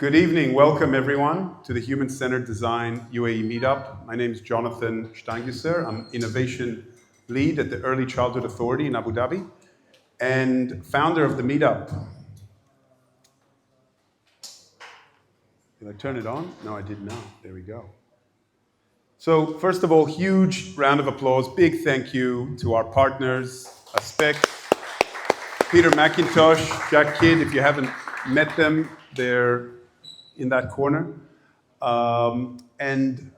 Good evening. Welcome, everyone, to the Human-Centered Design UAE Meetup. My name is Jonathan Steingiesser. I'm Innovation Lead at the Early Childhood Authority in Abu Dhabi and founder of the Meetup. Did I turn it on? No, I did not. There we go. So, first of all, huge round of applause. Big thank you to our partners, aspexx, Peter McIntosh, Jack Kidd. If you haven't met them, they're in that corner. And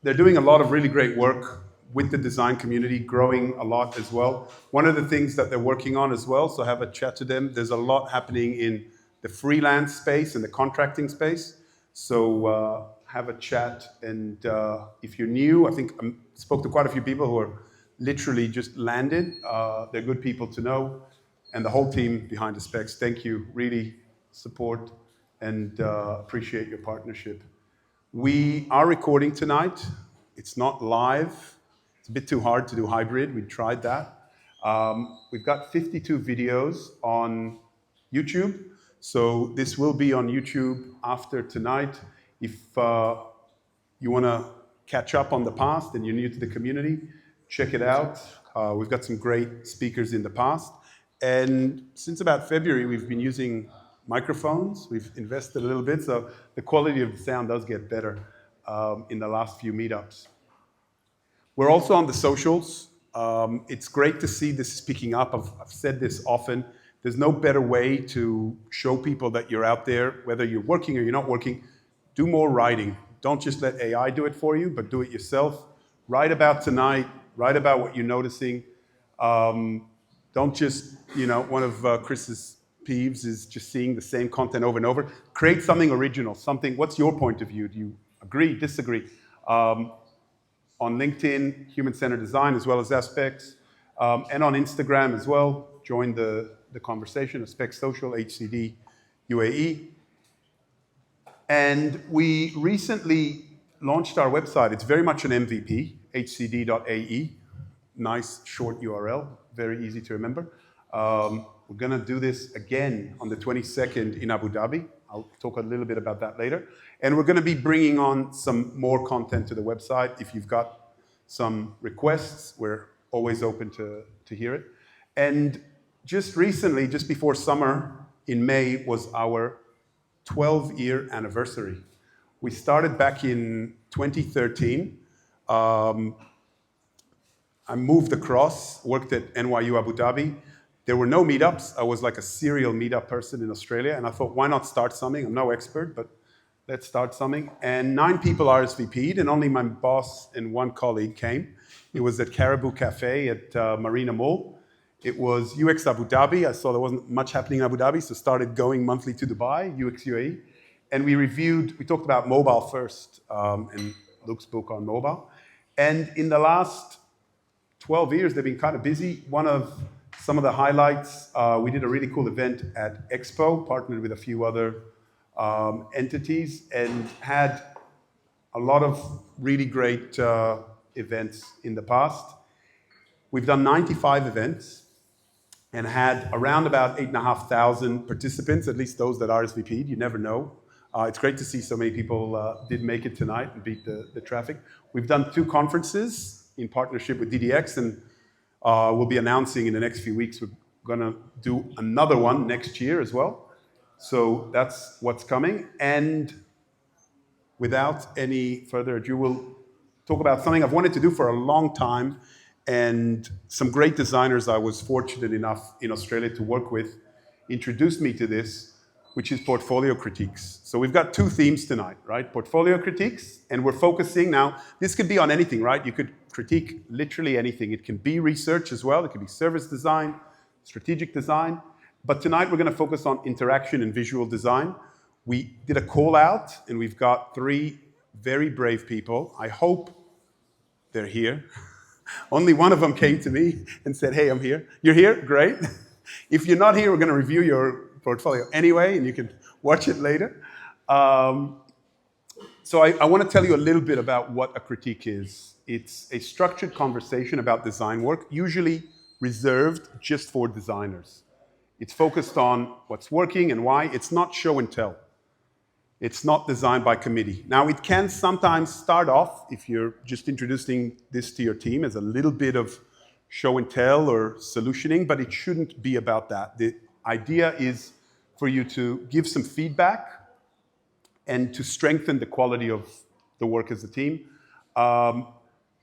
they're doing a lot of really great work with the design community, growing a lot as well. One of the things that they're working on as well, so have a chat to them, there's a lot happening in the freelance space and the contracting space. So have a chat. And if you're new, I think I spoke to quite a few people who are literally just landed. They're good people to know. And the whole team behind aspexx, thank you. Really support and appreciate your partnership. We are recording tonight. It's not live. It's a bit too hard to do hybrid. We tried that. We've got 52 videos on YouTube. So this will be on YouTube after tonight. If you want to catch up on the past and you're new to the community, check it out. We've got some great speakers in the past. And since about February, we've been using microphones. We've invested a little bit, so the quality of the sound does get better in the last few meetups. We're also on the socials. It's great to see this picking up. I've said this often. There's no better way to show people that you're out there, whether you're working or you're not working. Do more writing. Don't just let AI do it for you, but do it yourself. Write about tonight. Write about what you're noticing. Don't just, one of Chris's peeves is just seeing the same content over and over. Create something original, what's your point of view? Do you agree, disagree? On LinkedIn, Human-Centered Design, as well as aspexx, and on Instagram as well. Join the conversation, aspexx social, HCD UAE. And we recently launched our website. It's very much an MVP, hcd.ae. Nice short URL, very easy to remember. We're going to do this again on the 22nd in Abu Dhabi. I'll talk a little bit about that later. And we're going to be bringing on some more content to the website. If you've got some requests, we're always open to hear it. And just recently, just before summer, in May, was our 12-year anniversary. We started back in 2013. I moved across, worked at NYU Abu Dhabi. There were no meetups. I was like a serial meetup person in Australia, and I thought, why not start something? I'm no expert, but let's start something. And 9 people RSVP'd, and only my boss and 1 colleague came. It was at Caribou Cafe at Marina Mall. It was UX Abu Dhabi. I saw there wasn't much happening in Abu Dhabi, so started going monthly to Dubai, UX UAE. And we talked about mobile first, and Luke's book on mobile. And in the last 12 years, they've been kind of busy. Some of the highlights, we did a really cool event at Expo, partnered with a few other entities, and had a lot of really great events in the past. We've done 95 events and had around about 8,500 participants, at least those that RSVP'd. You never know. It's great to see so many people did make it tonight and beat the traffic. We've done 2 conferences in partnership with DDX, and we'll be announcing in the next few weeks we're going to do another one next year as well. So that's what's coming. And without any further ado, we'll talk about something I've wanted to do for a long time, and some great designers I was fortunate enough in Australia to work with introduced me to this, which is portfolio critiques. So we've got 2 themes tonight, right? Portfolio critiques, and we're focusing now, this could be on anything, right? You could critique literally anything. It can be research as well. It can be service design, strategic design. But tonight we're going to focus on interaction and visual design. We did a call out, and we've got 3 very brave people. I hope they're here. Only one of them came to me and said, hey, I'm here. You're here? Great. If you're not here, we're going to review your portfolio anyway, and you can watch it later. So I want to tell you a little bit about what a critique is. It's a structured conversation about design work, usually reserved just for designers. It's focused on what's working and why. It's not show and tell. It's not designed by committee. Now, it can sometimes start off, if you're just introducing this to your team, as a little bit of show and tell or solutioning, but it shouldn't be about that. The idea is for you to give some feedback and to strengthen the quality of the work as a team,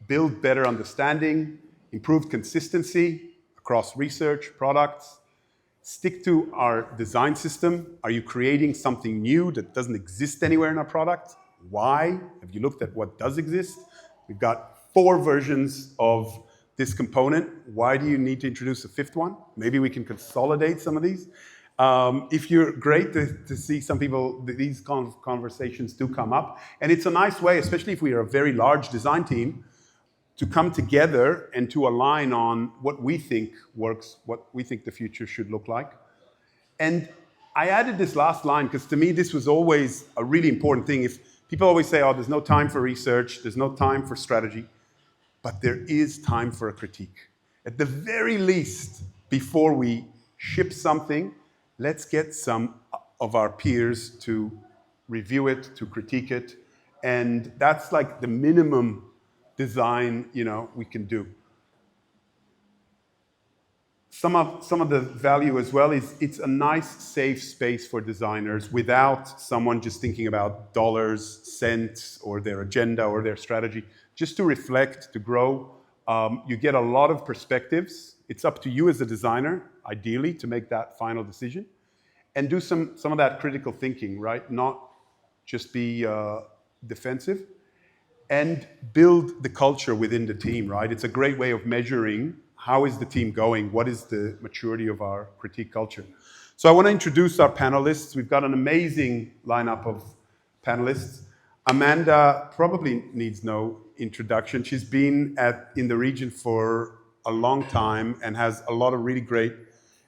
build better understanding, improve consistency across research, products, stick to our design system. Are you creating something new that doesn't exist anywhere in our product? Why? Have you looked at what does exist? We've got 4 versions of this component. Why do you need to introduce a 5th one? Maybe we can consolidate some of these. If you're great to see some people, these conversations do come up. And it's a nice way, especially if we are a very large design team, to come together and to align on what we think works, what we think the future should look like. And I added this last line because to me this was always a really important thing. If people always say, oh, there's no time for research, there's no time for strategy, but there is time for a critique. At the very least, before we ship something, let's get some of our peers to review it, to critique it. And that's like the minimum design, we can do. Some of the value as well is it's a nice, safe space for designers without someone just thinking about dollars, cents, or their agenda or their strategy. Just to reflect, to grow. You get a lot of perspectives. It's up to you as a designer, ideally, to make that final decision. And do some of that critical thinking, right? Not just be defensive. And build the culture within the team, right? It's a great way of measuring how is the team going, what is the maturity of our critique culture. So I want to introduce our panelists. We've got an amazing lineup of panelists. Amanda probably needs no introduction. She's been in the region for a long time and has a lot of really great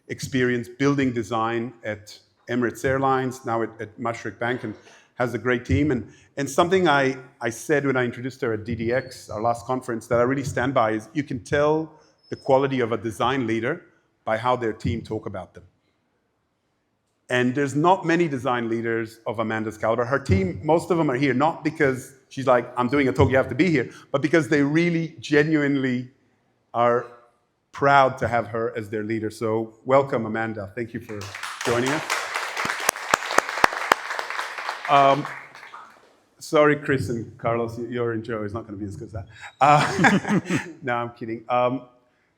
experience building design at Emirates Airlines, now at Mashreq Bank, and has a great team. And something I said when I introduced her at DDX, our last conference, that I really stand by is you can tell the quality of a design leader by how their team talk about them. And there's not many design leaders of Amanda's caliber. Her team, most of them are here, not because she's like, I'm doing a talk, you have to be here, but because they really genuinely are proud to have her as their leader. So welcome, Amanda. Thank you for joining us. Sorry, Chris and Carlos, your intro is not going to be as good as that. No, I'm kidding.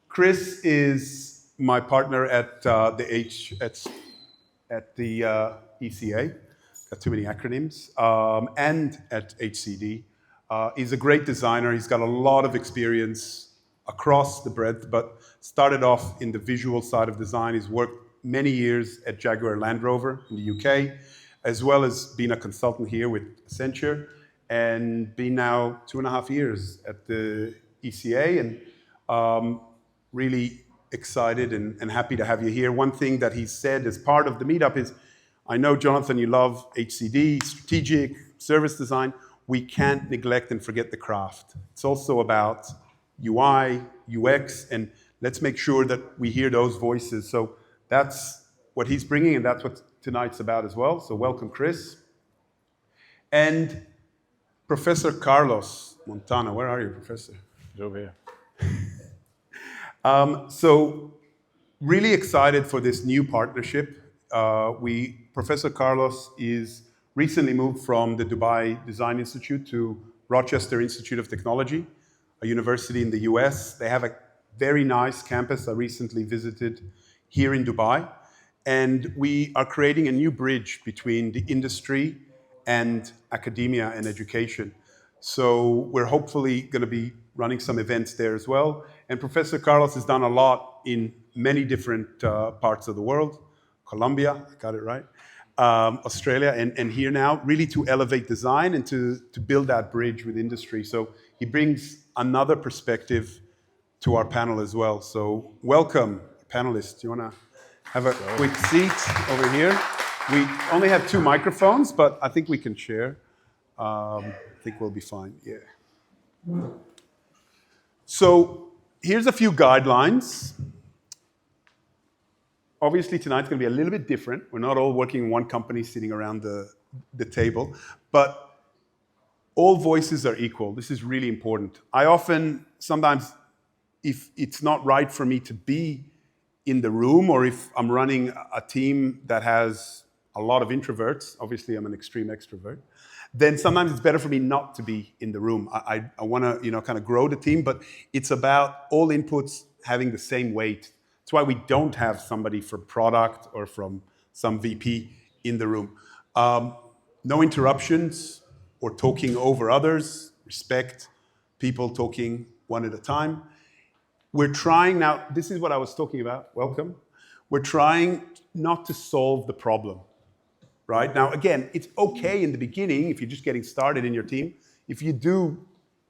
Chris is my partner at the ECA. Got too many acronyms. And at HCD. He's a great designer. He's got a lot of experience across the breadth, but started off in the visual side of design. He's worked many years at Jaguar Land Rover in the UK, as well as being a consultant here with Accenture, and been now 2.5 years at the ECA, and really excited and happy to have you here. One thing that he said as part of the meetup is, I know, Jonathan, you love HCD, strategic, service design. We can't neglect and forget the craft. It's also about UI, UX, and let's make sure that we hear those voices. So that's what he's bringing, and that's what tonight's about as well. So welcome, Chris. And Professor Carlos Montana. Where are you, Professor? He's over here. So really excited for this new partnership. Professor Carlos is recently moved from the Dubai Design Institute to Rochester Institute of Technology, a university in the US. They have a very nice campus I recently visited here in Dubai. And we are creating a new bridge between the industry and academia and education. So we're hopefully going to be running some events there as well. And Professor Carlos has done a lot in many different parts of the world. Colombia, I got it right, Australia, and here now, really to elevate design and to build that bridge with industry. So he brings another perspective to our panel as well. So welcome, panelists. Do you want to have a quick seat over here? We only have 2 microphones, but I think we can share. I think we'll be fine, yeah. So here's a few guidelines. Obviously, tonight's going to be a little bit different. We're not all working in one company sitting around the the table. But all voices are equal. This is really important. I often, sometimes, if it's not right for me to be in the room, or if I'm running a team that has a lot of introverts, obviously I'm an extreme extrovert, then sometimes it's better for me not to be in the room. I want to, kind of grow the team, but it's about all inputs having the same weight. That's why we don't have somebody from product or from some VP in the room. No interruptions or talking over others. Respect people talking one at a time. We're trying now, this is what I was talking about, welcome. We're trying not to solve the problem, right? Now, again, it's okay in the beginning if you're just getting started in your team. If you do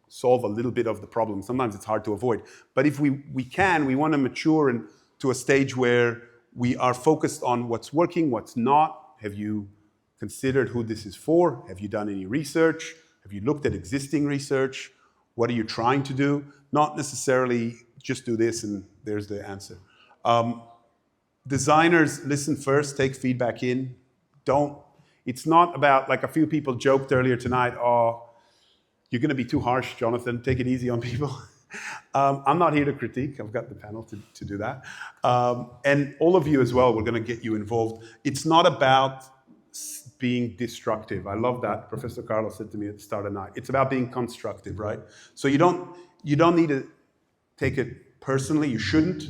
solve a little bit of the problem, sometimes it's hard to avoid. But if we want to mature to a stage where we are focused on what's working, what's not. Have you considered who this is for? Have you done any research? Have you looked at existing research? What are you trying to do? Not necessarily just do this and there's the answer. Designers, listen first, take feedback in. It's not about, like a few people joked earlier tonight, oh, you're going to be too harsh, Jonathan, take it easy on people. I'm not here to critique, I've got the panel to do that. And all of you as well, we're going to get you involved. It's not about being destructive. I love that. Professor Carlos said to me at the start of the night. It's about being constructive, right? So you don't need to take it personally. You shouldn't.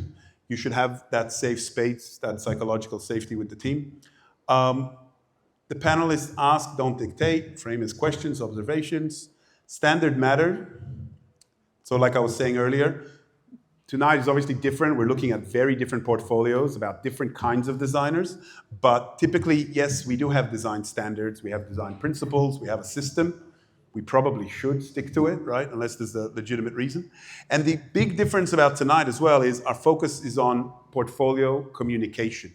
You should have that safe space, that psychological safety with the team. The panelists ask, don't dictate. Frame as questions, observations. Standard matter. So like I was saying earlier, tonight is obviously different. We're looking at very different portfolios about different kinds of designers. But typically, yes, we do have design standards. We have design principles. We have a system. We probably should stick to it, right? Unless there's a legitimate reason. And the big difference about tonight as well is our focus is on portfolio communication,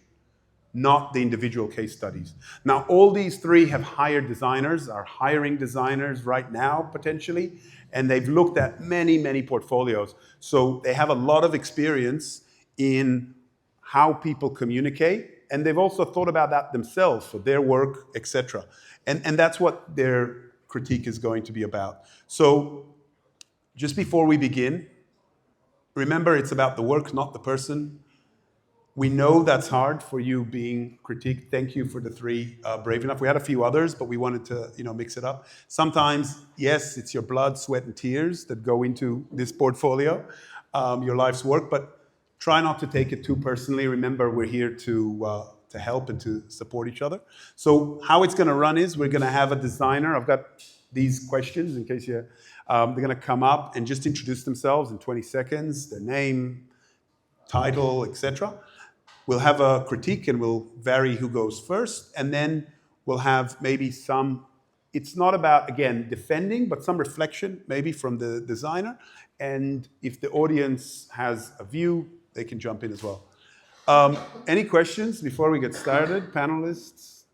not the individual case studies. Now, all these three have hired designers, are hiring designers right now, potentially, and they've looked at many, many portfolios. So they have a lot of experience in how people communicate, and they've also thought about that themselves for their work, etc. And that's what their critique is going to be about. So just before we begin, remember it's about the work, not the person. We know that's hard for you being critiqued. Thank you for the three brave enough. We had a few others, but we wanted to mix it up. Sometimes, yes, it's your blood, sweat, and tears that go into this portfolio, your life's work, but try not to take it too personally. Remember, we're here to help and to support each other. So how it's going to run is we're going to have a designer. I've got these questions in case they're going to come up and just introduce themselves in 20 seconds, their name, title, etc. We'll have a critique and we'll vary who goes first. And then we'll have maybe it's not about, again, defending, but some reflection maybe from the designer. And if the audience has a view, they can jump in as well. Any questions before we get started? Panelists?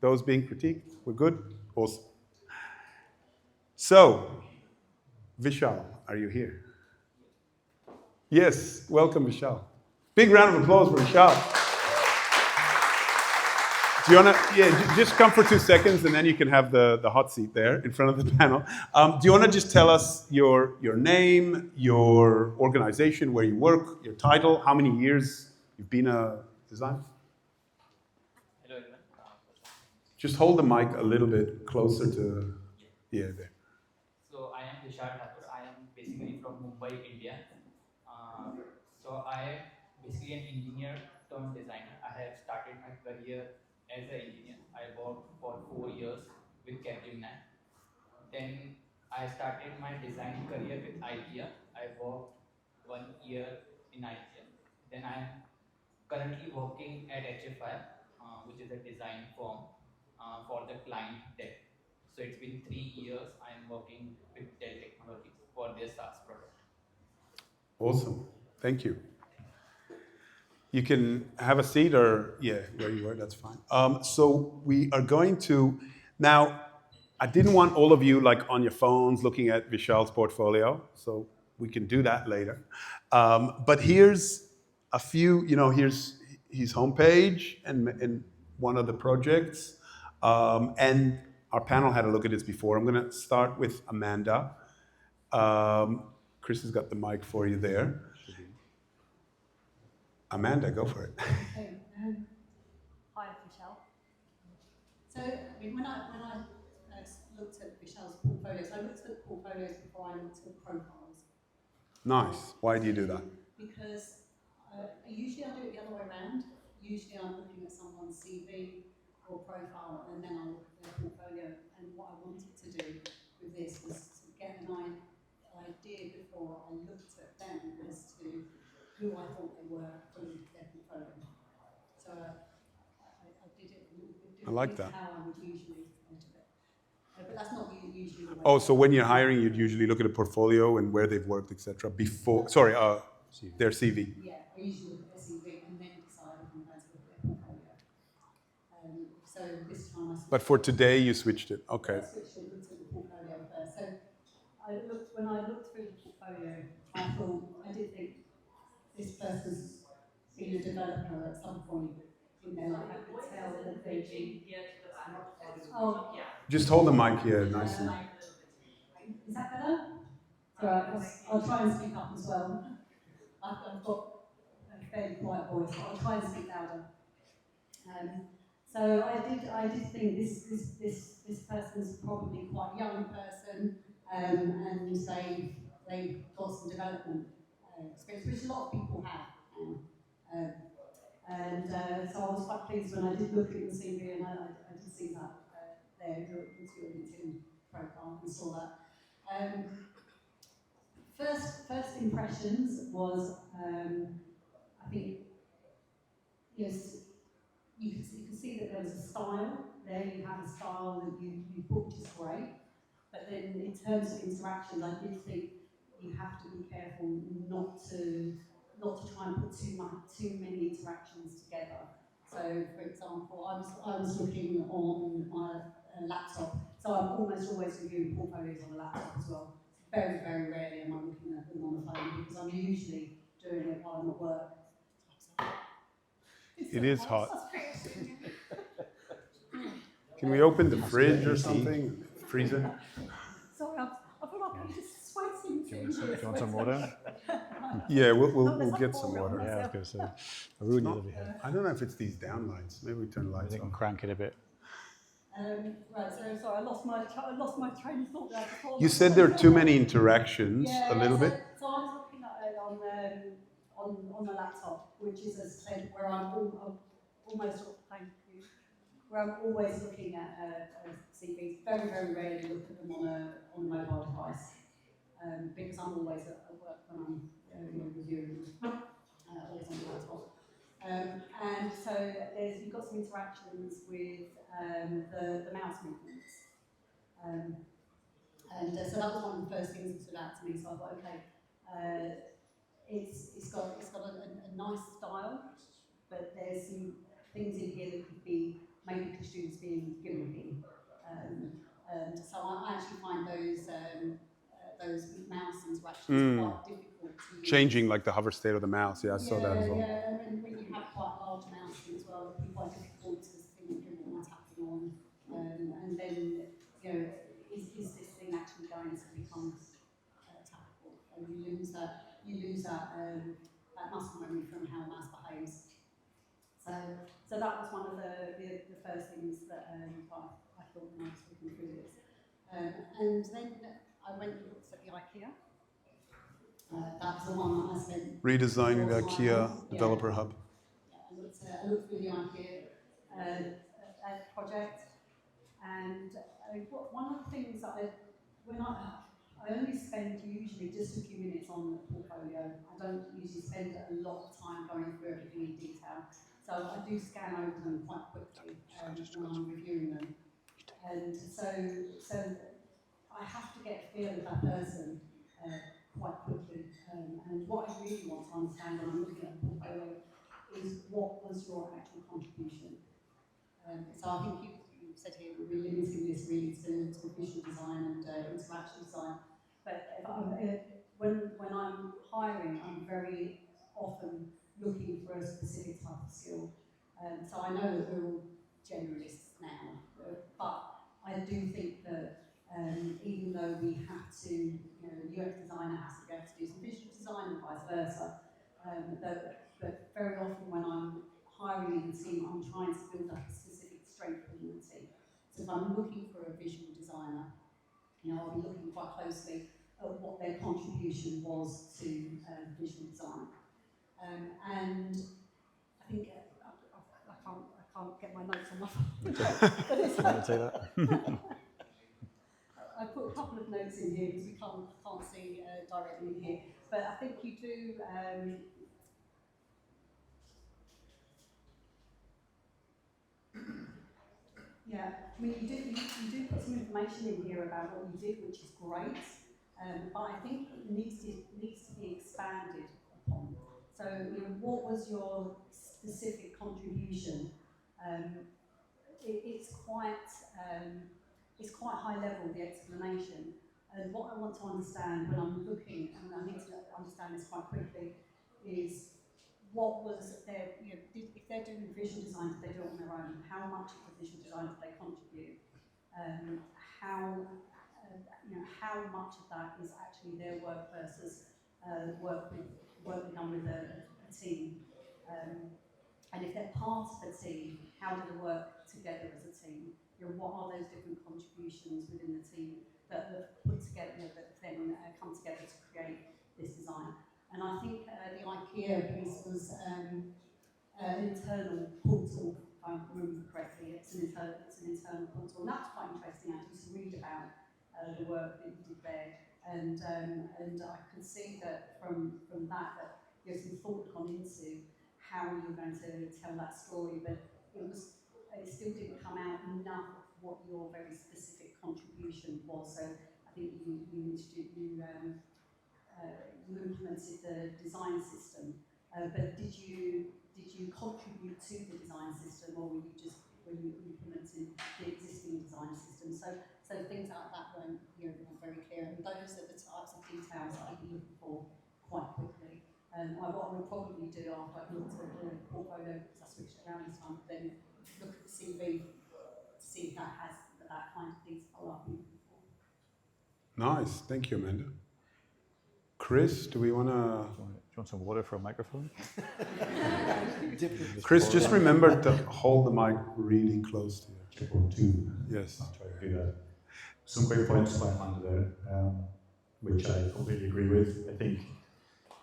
Those being critiqued? We're good? Awesome. So, Vishal, are you here? Yes, welcome, Vishal. Big round of applause for Vishal. Do you want to, just come for 2 seconds and then you can have the hot seat there in front of the panel. Do you want to just tell us your name, your organization, where you work, your title, how many years you've been a designer? Hello, everyone. Just hold the mic a little bit closer to, there. So I am Vishal Thakur. I am basically from Mumbai, India. So I am basically an engineer turned designer. I have started my career as an engineer. I worked for 4 years with Capgemini. Then I started my design career with IKEA. I worked 1 year in IKEA. Then I am currently working at HFI, which is a design firm for the client Dell. So it's been 3 years I am working with Dell Technologies for their SaaS product. Awesome. Thank you. You can have a seat or, where you were, that's fine. So we are going to, now, I didn't want all of you like on your phones looking at Vishal's portfolio, so we can do that later. But here's a few, here's his homepage and one of the projects. And our panel had a look at this before. I'm going to start with Amanda. Chris has got the mic for you there. Amanda, go for it. Okay. Hi, Michelle. So, I mean, when I looked at Michelle's portfolios, I looked at portfolios before I looked at profiles. Nice. Why do you do that? Because usually I do it the other way around. Usually I'm looking at someone's CV or profile, and then I look at their portfolio. And what I wanted to do with this was to get an idea before I looked at them as to who I thought they were from their portfolio. So I did it a little bit differently I like that. how I would usually look at it. But that's not usually the way. Oh, so when you're hiring, you'd usually look at a portfolio and where they've worked, etc. Before, sorry, their CV. Yeah, I usually look at their CV and then decide if I'm going to look at their portfolio. So this time I switched. But for today, you switched it. Okay. I switched it, looked at the portfolio first. So when I looked through the portfolio, I did think this person's been a developer at some point in their life. I could tell that they've been. Oh, Just hold the mic here, nice and. Is that better? Right, I'll try and speak up as well. I've got a fairly quiet voice, but I'll try and speak louder. So I did think this person's probably quite a young person, and they've got some development experience, which a lot of people have now. So I was quite pleased when I did look at the CV, and I did see that there, into your LinkedIn profile, and saw that. First impressions was, I think, yes, you can see that there was a style there. You have a style that you thought is great, but then in terms of interactions, I did think you have to be careful not to try and put too many interactions together. So, for example, I was looking on my laptop, so I'm almost always reviewing portfolios on a laptop as well. Very, very rarely am I looking at them on the phone, because I'm usually doing it while I'm at work. It is hot. Can we open the fridge or something? Freezer? Sorry, I feel like I'm just sweating. Do you want some water? Yeah, we'll get some water. Yeah, I was going to say, I ruined it over here. I don't know if it's these down lights. Maybe we turn the lights I can off. crank it a bit. Right, so sorry, I lost my train of thought there. You said there are too many interactions, a little bit. So I was looking at it on the laptop, which is, as I said, where I'm almost, thank you, where I'm always looking at CVs. Very, very rarely look at them on a mobile device, because I'm always at work when I'm reviewing them, always on the laptop. And so you've got some interactions with the mouse movements. So that was one of the first things that stood out to me. So I thought, okay, it's got a nice style, but there's some things in here that could be maybe construed as being gimmicky. So I actually find those mouse interactions quite difficult to use. Changing like the hover state of the mouse. Yeah, I saw that as well. Yeah, and when you have quite large mouse as well, it can be quite difficult to think what's happening on. And then, is this thing actually going to become tappable? And you lose that muscle memory from how a mouse behaves. So that was one of the first things that I thought when I was looking through this. And then I went and looked at the IKEA. That was the one that I spent. Redesigning the IKEA Developer Hub. Yeah, I looked through the IKEA project, and one of the things that I only spend usually just a few minutes on the portfolio. I don't usually spend a lot of time going through everything in detail. So I do scan over them quite quickly when I'm reviewing them. And so I have to get a feel of that person quite quickly. And what I really want to understand when I'm looking at the portfolio is, what was your actual contribution? So I think you said here we're limiting this really to visual design and interaction design. But when I'm hiring, I'm very often looking for a specific type of skill. So I know that we're all generalists now. But I do think that even though we have to, UX designer has to be able to do some visual design and vice versa, but very often when I'm hiring in the team, I'm trying to build up a specific strength within the team. So if I'm looking for a visual designer, I'll be looking quite closely at what their contribution was to visual design. And I think I can't get my notes on my phone. Say that. I put a couple of notes in here because we can't see directly in here. But I think you do. Yeah, I mean, you do put some information in here about what you did, which is great. But I think it needs to be expanded upon. So, what was your specific contribution? It's quite high level, the explanation. And what I want to understand when I'm looking, and I need to understand this quite quickly, is what was their, if they're doing visual design, did they do it on their own? How much of the visual design did they contribute? How much of that is actually their work versus work done with a team? And if they're part of a team, how do they work together as a team? What are those different contributions within the team that have put together, that then come together to create this design? And I think the IKEA piece was an internal portal, if I remember correctly. It's an internal portal, and that's quite interesting actually to read about the work that you did there. And I can see that from that there's some thought gone into how you're going to tell that story, but it still didn't come out enough of what your very specific contribution was. So I think you implemented the design system, but did you contribute to the design system, or were you implementing the existing design system? So things like that weren't very clear, and those are the types of details that I'd be looking for quite quickly. What I would probably do after I've looked at the portfolio, because I switched it around this time, then look at the CV to see if that has that kind of detail I've been looking for. Nice, thank you, Amanda. Chris, do we want to? Do you want some water for a microphone? Chris, just remember to hold the mic really close to you. Triple two. Yes. I'll try to do that. Some great points by Amanda there, which I completely agree with. I think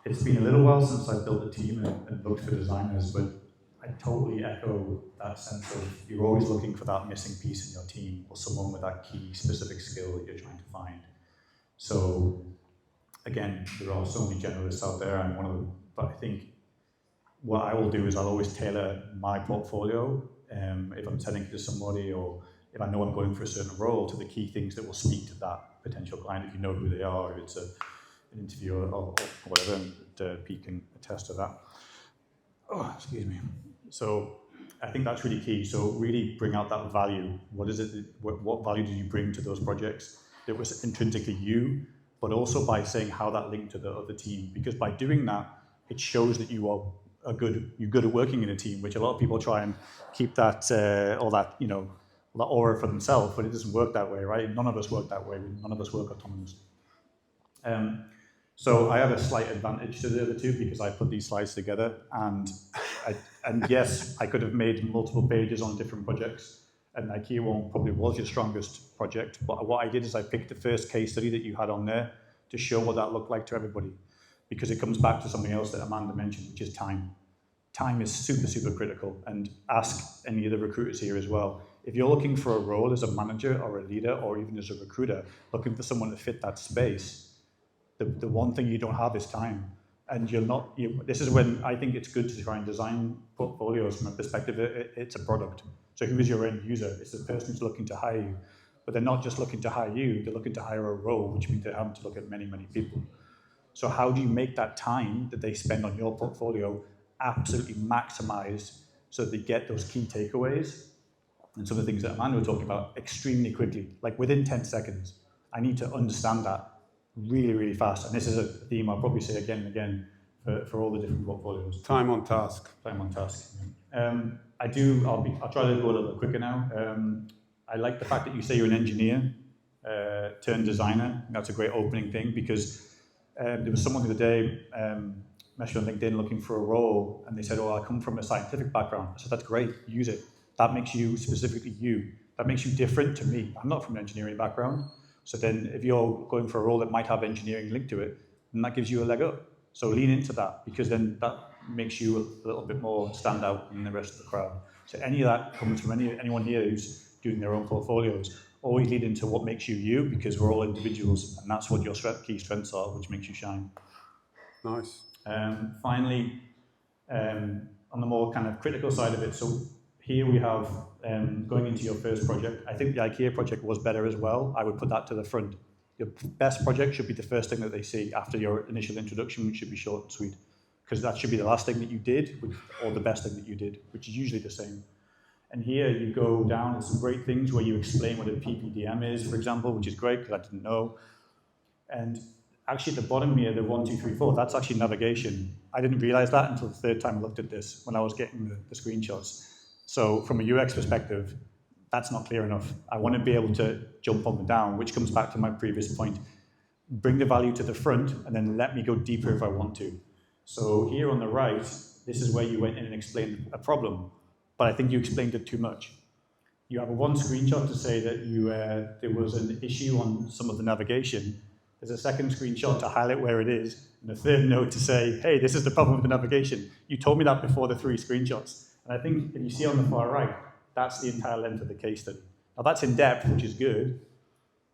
it's been a little while since I've built a team and looked for designers, but I totally echo that sense of you're always looking for that missing piece in your team or someone with that key specific skill that you're trying to find. So again, there are so many generalists out there, I'm one of them, but I think what I will do is I'll always tailor my portfolio if I'm sending it to somebody, or if I know I'm going for a certain role, to the key things that will speak to that potential client, if you know who they are, if it's an interview or whatever, and Pete can attest to that. Oh, excuse me. So I think that's really key. So really bring out that value. What is it? What value do you bring to those projects that was intrinsically you, but also by saying how that linked to the other team? Because by doing that, it shows that you're good at working in a team, which a lot of people try and keep that all that aura for themselves, but it doesn't work that way, right? None of us work that way. None of us work autonomous. So I have a slight advantage to the other two because I put these slides together, and yes, I could have made multiple pages on different projects, and IKEA one probably was your strongest project, but what I did is I picked the first case study that you had on there to show what that looked like to everybody, because it comes back to something else that Amanda mentioned, which is time. Time is super, super critical, and ask any of the recruiters here as well. If you're looking for a role as a manager or a leader, or even as a recruiter, looking for someone to fit that space, the one thing you don't have is time. And this is when I think it's good to try and design portfolios from a perspective, it's a product. So who is your end user? It's the person who's looking to hire you. But they're not just looking to hire you, they're looking to hire a role, which means they're having to look at many, many people. So how do you make that time that they spend on your portfolio absolutely maximized so that they get those key takeaways and some of the things that Amanda was talking about extremely quickly, like within 10 seconds. I need to understand that really, really fast. And this is a theme I'll probably say again and again for all the different portfolios. Time on task. Time on task. I'll try to go a little bit quicker now. I like the fact that you say you're an engineer turned designer. That's a great opening thing, because there was someone the other day messaged on LinkedIn looking for a role, and they said, "Oh, I come from a scientific background." I said, "That's great. Use it. That makes you specifically you. That makes you different to me. I'm not from an engineering background." So then, if you're going for a role that might have engineering linked to it, then that gives you a leg up. So lean into that, because then that makes you a little bit more stand out than the rest of the crowd. So any of that comes from anyone here who's doing their own portfolios. Always lead into what makes you you, because we're all individuals, and that's what your key strengths are, which makes you shine. Nice. Finally, on the more kind of critical side of it, so here we have going into your first project. I think the IKEA project was better as well. I would put that to the front. Your best project should be the first thing that they see after your initial introduction, which should be short and sweet, because that should be the last thing that you did, or the best thing that you did, which is usually the same. And here you go down with some great things where you explain what a PPDM is, for example, which is great because I didn't know. And actually at the bottom here, the 1, 2, 3, 4, that's actually navigation. I didn't realize that until the third time I looked at this when I was getting the screenshots. So from a UX perspective, that's not clear enough. I want to be able to jump up and down, which comes back to my previous point. Bring the value to the front and then let me go deeper if I want to. So here on the right, this is where you went in and explained a problem, but I think you explained it too much. You have one screenshot to say that there was an issue on some of the navigation. There's a second screenshot to highlight where it is, and a third note to say, hey, this is the problem with the navigation. You told me that before the 3 screenshots. And I think if you see on the far right, that's the entire length of the case study. Now that's in depth, which is good,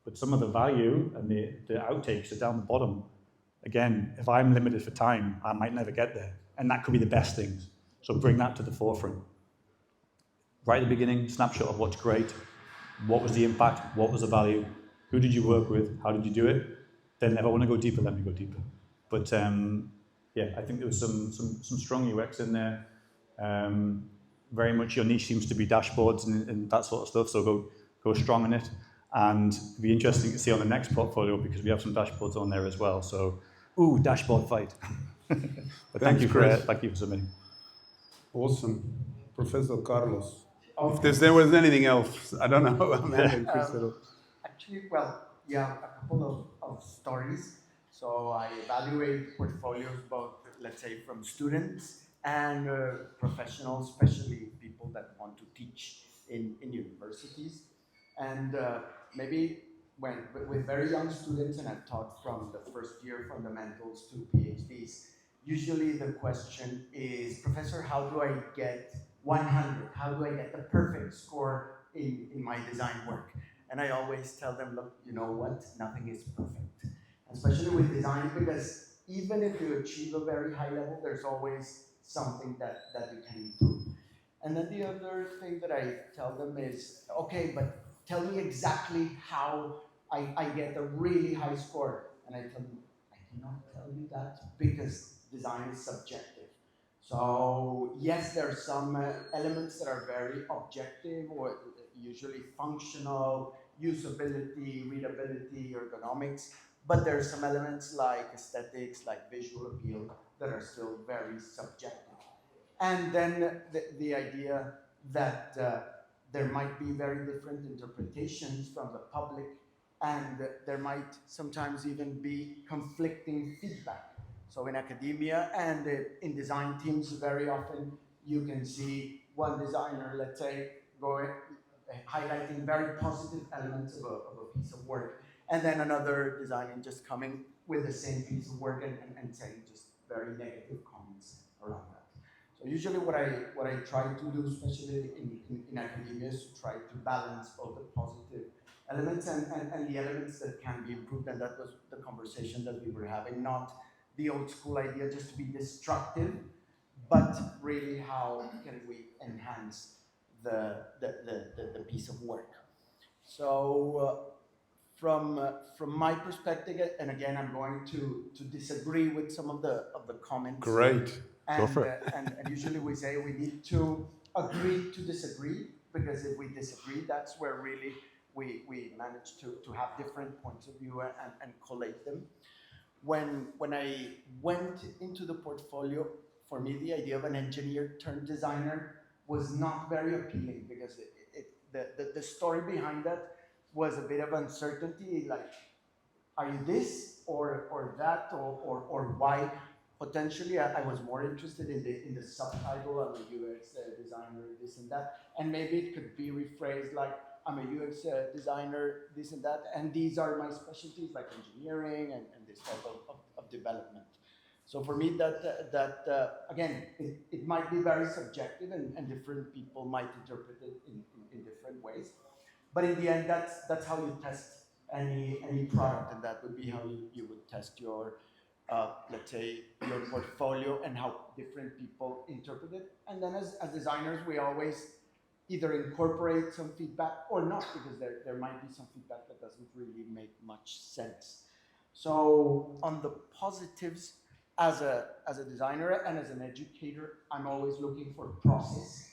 but some of the value and the outtakes are down the bottom. Again, if I'm limited for time, I might never get there. And that could be the best things. So bring that to the forefront. Right at the beginning, snapshot of what's great, what was the impact, what was the value, who did you work with, how did you do it? Then if I want to go deeper, let me go deeper. But yeah, I think there was some strong UX in there. Very much your niche seems to be dashboards and that sort of stuff, so go strong on it. And it'd be interesting to see on the next portfolio, because we have some dashboards on there as well. So, dashboard fight. But thank you for submitting. Awesome. Professor Carlos. If there was anything else, I don't know. Actually, well, yeah, a couple of stories. So I evaluate portfolios both, let's say, from students and professionals, especially people that want to teach in universities. And maybe with very young students, and I've taught from the first year fundamentals to PhDs, usually the question is, Professor, how do I get 100? How do I get the perfect score in my design work? And I always tell them, look, you know what? Nothing is perfect. Especially with design, because even if you achieve a very high level, there's always something that you can improve. And then the other thing that I tell them is, okay, but tell me exactly how I get a really high score. And I tell them, I cannot tell you that because design is subjective. So yes, there are some elements that are very objective, or usually functional, usability, readability, ergonomics, but there are some elements like aesthetics, like visual appeal, that are still very subjective. And then the idea that there might be very different interpretations from the public, and there might sometimes even be conflicting feedback. So in academia and in design teams, very often you can see one designer, let's say, highlighting very positive elements of a piece of work, and then another designer just coming with the same piece of work and saying just very negative comments around that. So usually what I try to do, especially in academia, is to try to balance both the positive elements and the elements that can be improved, and that was the conversation that we were having, not the old school idea just to be destructive, but really how can we enhance the piece of work. So from my perspective, and again, I'm going to disagree with some of the comments. Great. And, Go for it. And usually we say we need to agree to disagree, because if we disagree, that's where really we manage to have different points of view and collate them. When I went into the portfolio, for me, the idea of an engineer turned designer was not very appealing, because the story behind that was a bit of uncertainty, like, are you this or that or why? Potentially, I was more interested in the subtitle. I'm a UX designer, this and that, and maybe it could be rephrased like, I'm a UX designer, this and that, and these are my specialties, like engineering and this type of development. So for me, again, it might be very subjective, and different people might interpret it in different ways. But in the end, that's how you test any product, and that would be how you would test your, let's say, your portfolio and how different people interpret it. And then as designers, we always either incorporate some feedback or not, because there might be some feedback that doesn't really make much sense. So on the positives, as a designer and as an educator, I'm always looking for process.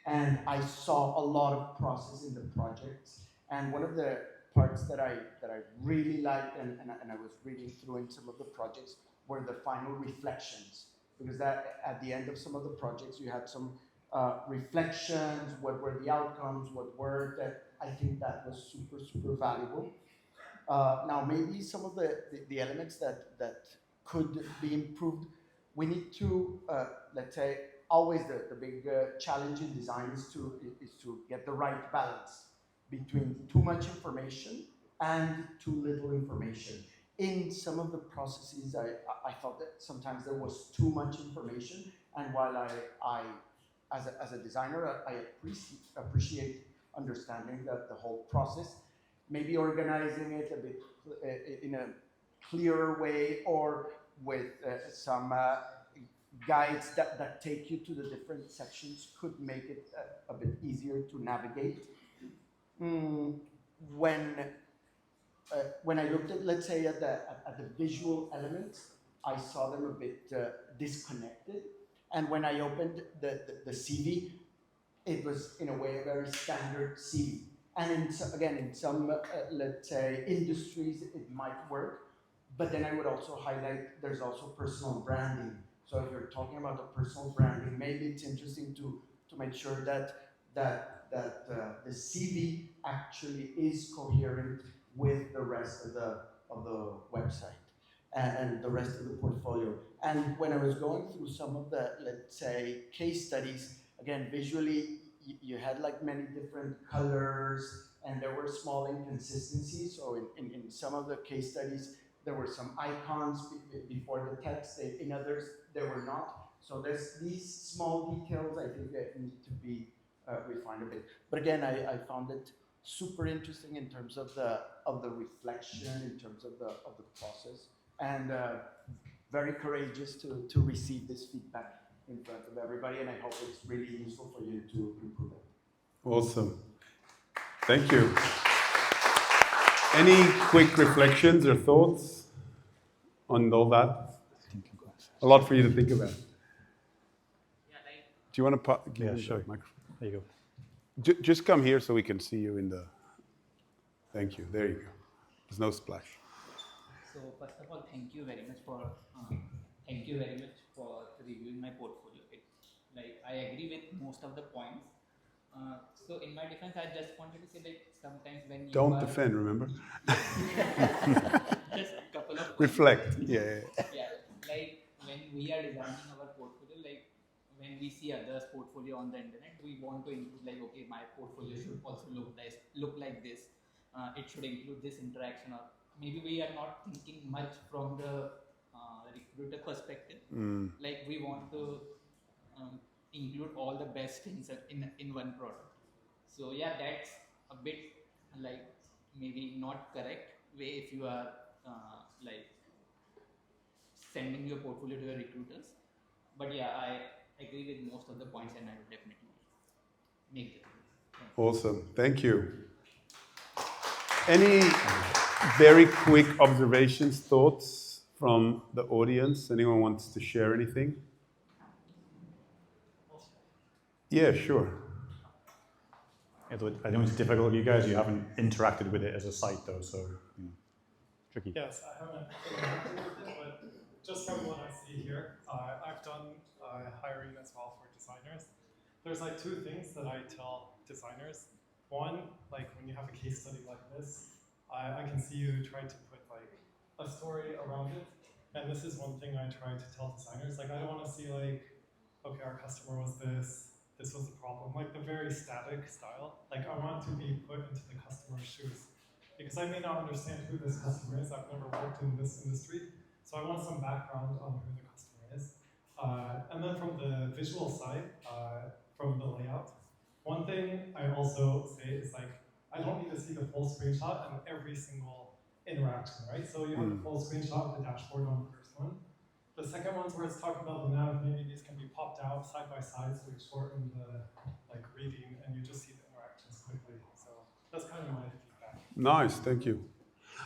And I saw a lot of process in the projects. And one of the parts that I really liked, and I was reading through in some of the projects, were the final reflections. Because that, at the end of some of the projects, you had some reflections, what were the outcomes, what were that. I think that was super, super valuable. Now, maybe some of the elements that could be improved, we need to, let's say, always the big challenge in design is to get the right balance between too much information and too little information. In some of the processes, I thought that sometimes there was too much information, and while I as a designer, I appreciate understanding the whole process, maybe organizing it a bit in a clearer way, or with some guides that take you to the different sections could make it a bit easier to navigate. When I looked at, let's say, at the visual elements, I saw them a bit disconnected. And when I opened the CV, it was in a way a very standard CV. And in some, let's say, industries, it might work. But then I would also highlight there's also personal branding. So if you're talking about the personal branding, maybe it's interesting to make sure that the CV actually is coherent with the rest of the website and the rest of the portfolio. And when I was going through some of the, let's say, case studies, again, visually, you had like many different colors, and there were small inconsistencies. So in some of the case studies, there were some icons before the text. In others, there were not. So there's these small details, I think, that need to be refined a bit. But again, I found it super interesting in terms of the reflection, in terms of the process, and very courageous to receive this feedback in front of everybody, and I hope it's really useful for you to improve it. Awesome. Thank you. Any quick reflections or thoughts on all that? A lot for you to think about. Yeah, like, Do you want to give Yeah, me sure. the microphone? There you go. Just come here so we can see you in the... Thank you. There you go. There's no splash. so first of all, thank you very much for reviewing my portfolio. Like, I agree with most of the points. So in my defense, I just wanted to say, like, sometimes when you Don't defend, remember? just a couple of points. Reflect. Yeah. Yeah, like when we are designing our portfolio, like when we see others' portfolio on the internet, we want to include, like, okay, my portfolio should also look like this. It should include this interaction, or maybe we are not thinking much from the recruiter perspective. Like, we want to include all the best things in one product. So yeah, that's a bit like maybe not correct way if you are like sending your portfolio to your recruiters. But yeah, I agree with most of the points, and I will definitely make them. Awesome. Thank you. Any very quick observations, thoughts from the audience? Anyone wants to share anything? Yeah, sure. I think it's difficult with you guys. You haven't interacted with it as a site, though, so tricky. Yes, I haven't interacted with it, but just from what I see here, I've done hiring as well for designers. There's like two things that I tell designers. one, like when you have a case study like this, I can see you try to put like a story around it. And this is one thing I try to tell designers. Like I don't want to see like, okay, our customer was this was the problem. Like the very static style. Like I want to be put into the customer's shoes. Because I may not understand who this customer is. I've never worked in this industry. So I want some background on who the customer is. And then from the visual side, from the layout, one thing I also say is like, I don't need to see the full screenshot and every single interaction, right? So you have the full screenshot of the dashboard on the first one. The second one's where it's talking about the nav, maybe these can be popped out side by side so we shorten the like reading and you just see the interactions quickly. So that's kind of my feedback. Nice, thank you.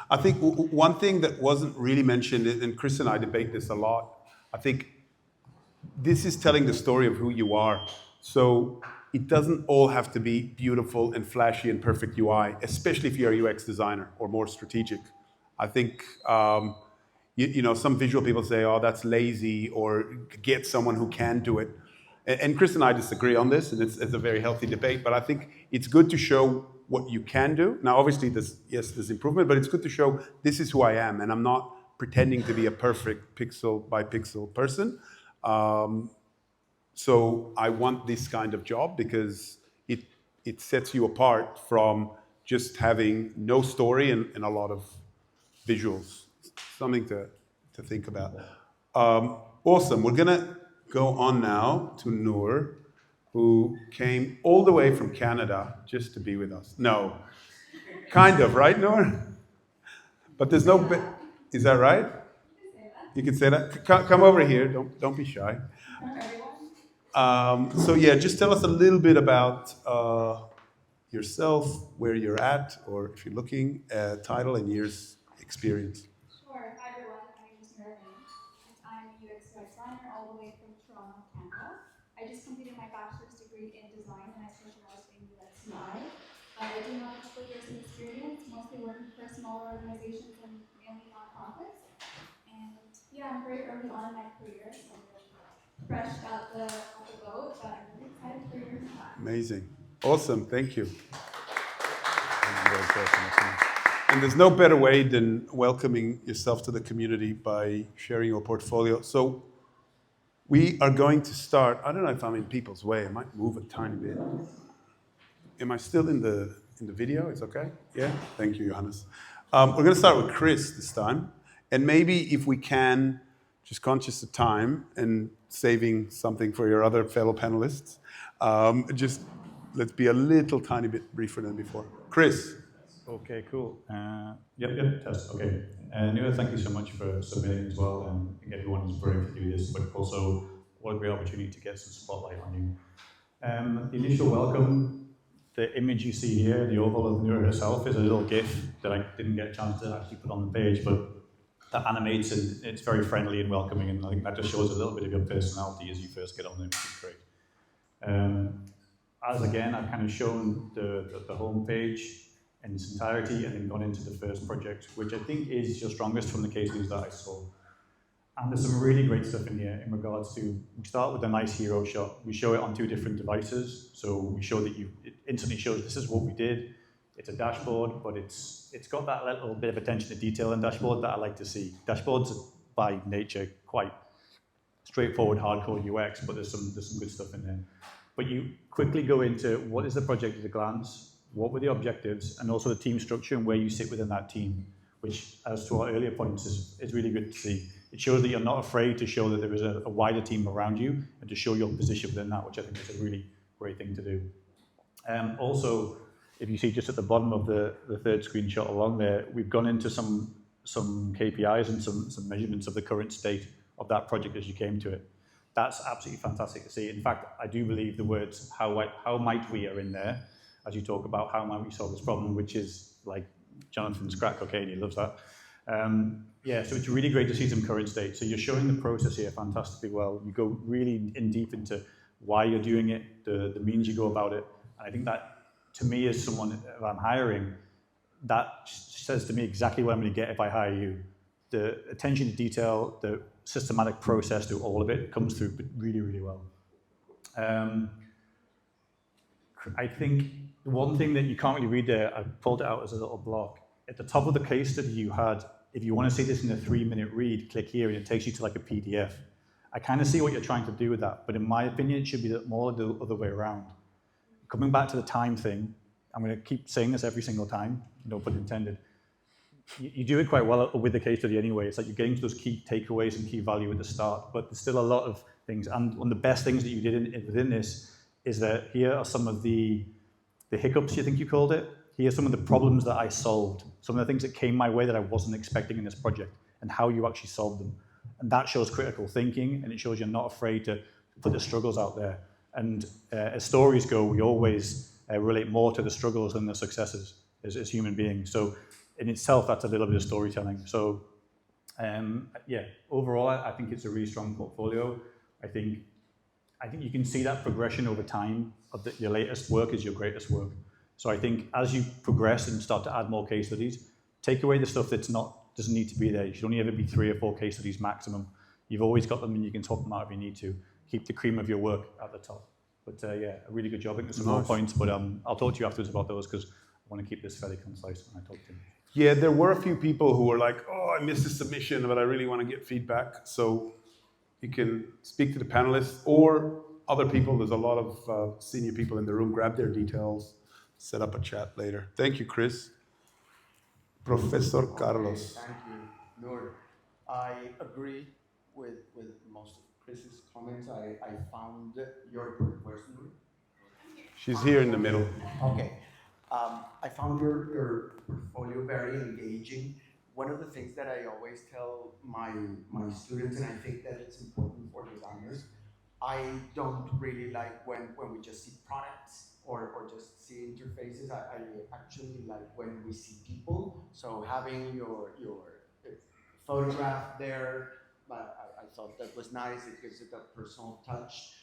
I think one thing that wasn't really mentioned, and Chris and I debate this a lot, I think this is telling the story of who you are. So it doesn't all have to be beautiful and flashy and perfect UI, especially if you're a UX designer or more strategic. I think you know, some visual people say, oh, that's lazy, or get someone who can do it. And Chris and I disagree on this, and it's a very healthy debate, but I think it's good to show what you can do. Now, obviously, there's improvement, but it's good to show this is who I am, and I'm not pretending to be a perfect pixel by pixel person. So I want this kind of job because it sets you apart from just having no story and a lot of visuals. Something to think about. Awesome. We're going to go on now to Noor, who came all the way from Canada just to be with us. No. Kind of, right, Noor? But there's no... Is that right? You can say that. Come over here. Don't be shy. So yeah, just tell us a little bit about yourself, where you're at, or if you're looking, title and years experience. Sure. Hi everyone. My name is Noor. I'm a UX designer all the way from Toronto, Canada. I just completed my bachelor's degree in design and I specialized in UX UI. I do have a couple of years of experience, mostly working for smaller organizations and mainly nonprofits. And yeah, I'm very early on in my career, so I'm really fresh out the boat, but I'm really excited for your time. Amazing. Awesome. Thank you. And there's no better way than welcoming yourself to the community by sharing your portfolio. So we are going to start. I don't know if I'm in people's way. I might move a tiny bit. Am I still in the video? It's okay? Yeah? Thank you, Johannes. We're going to start with Chris this time. And maybe if we can, just conscious of time and saving something for your other fellow panelists, just let's be a little tiny bit briefer than before. Chris. Okay, cool. Yep, test. Okay. Noor, thank you so much for submitting as well, and I think everyone is brave to do this, but also what a great opportunity to get some spotlight on you. The initial welcome, the image you see here, the oval of Noor herself, is a little GIF that I didn't get a chance to actually put on the page, but that animates and it's very friendly and welcoming, and I think that just shows a little bit of your personality as you first get on there, which is great. As again, I've kind of shown the home page in its entirety and then gone into the first project, which I think is your strongest from the case studies that I saw. And there's some really great stuff in here in regards to, we start with a nice hero shot. We show it on 2 different devices. So we show that it instantly shows this is what we did. It's a dashboard, but it's got that little bit of attention to detail in dashboard that I like to see. Dashboards are by nature quite straightforward, hardcore UX, but there's some good stuff in there. But you quickly go into what is the project at a glance, what were the objectives, and also the team structure and where you sit within that team, which, as to our earlier points, is really good to see. It shows that you're not afraid to show that there is a wider team around you and to show your position within that, which I think is a really great thing to do. Also, if you see just at the bottom of the third screenshot along there, we've gone into some KPIs and some measurements of the current state of that project as you came to it. That's absolutely fantastic to see. In fact, I do believe the words how might we are in there as you talk about how might we solve this problem, which is like Jonathan's crack cocaine, he loves that. Yeah, so it's really great to see some current state. So you're showing the process here fantastically well. You go really in deep into why you're doing it, the means you go about it. And I think that, to me, as someone, if I'm hiring, that says to me exactly what I'm going to get if I hire you. The attention to detail, the systematic process to all of it comes through really, really well. I think The one thing that you can't really read there, I pulled it out as a little block. At the top of the case study you had, if you want to see this in a 3-minute read, click here and it takes you to like a PDF. I kind of see what you're trying to do with that, but in my opinion, it should be more the other way around. Coming back to the time thing, I'm going to keep saying this every single time, no pun intended. You do it quite well with the case study anyway. It's like you're getting to those key takeaways and key value at the start, but there's still a lot of things. And one of the best things that you did within this is that here are some of the hiccups, you think you called it. Here are some of the problems that I solved, some of the things that came my way that I wasn't expecting in this project, and how you actually solved them. And that shows critical thinking, and it shows you're not afraid to put the struggles out there. And as stories go, we always relate more to the struggles than the successes as human beings. So in itself, that's a little bit of storytelling. So yeah, overall, I think it's a really strong portfolio. I think you can see that progression over time of your latest work is your greatest work. So I think as you progress and start to add more case studies, take away the stuff doesn't need to be there. You should only ever be 3 or 4 case studies maximum. You've always got them and you can swap them out if you need to. Keep the cream of your work at the top. But yeah, a really good job. I think there's some more points, but I'll talk to you afterwards about those because I want to keep this fairly concise when I talk to you. Yeah, there were a few people who were like, oh, I missed the submission, but I really want to get feedback. So you can speak to the panelists or other people. There's a lot of senior people in the room. Grab their details, set up a chat later. Thank you, Chris. Professor Carlos. Thank you, Noor. I agree with most of Chris's comments. I found your personally. She's here in the middle. Okay. I found your portfolio very engaging. One of the things that I always tell my students, and I think that it's important for designers, I don't really like when we just see products or just see interfaces. I actually like when we see people. So having your photograph there, I thought that was nice. It gives it a personal touch.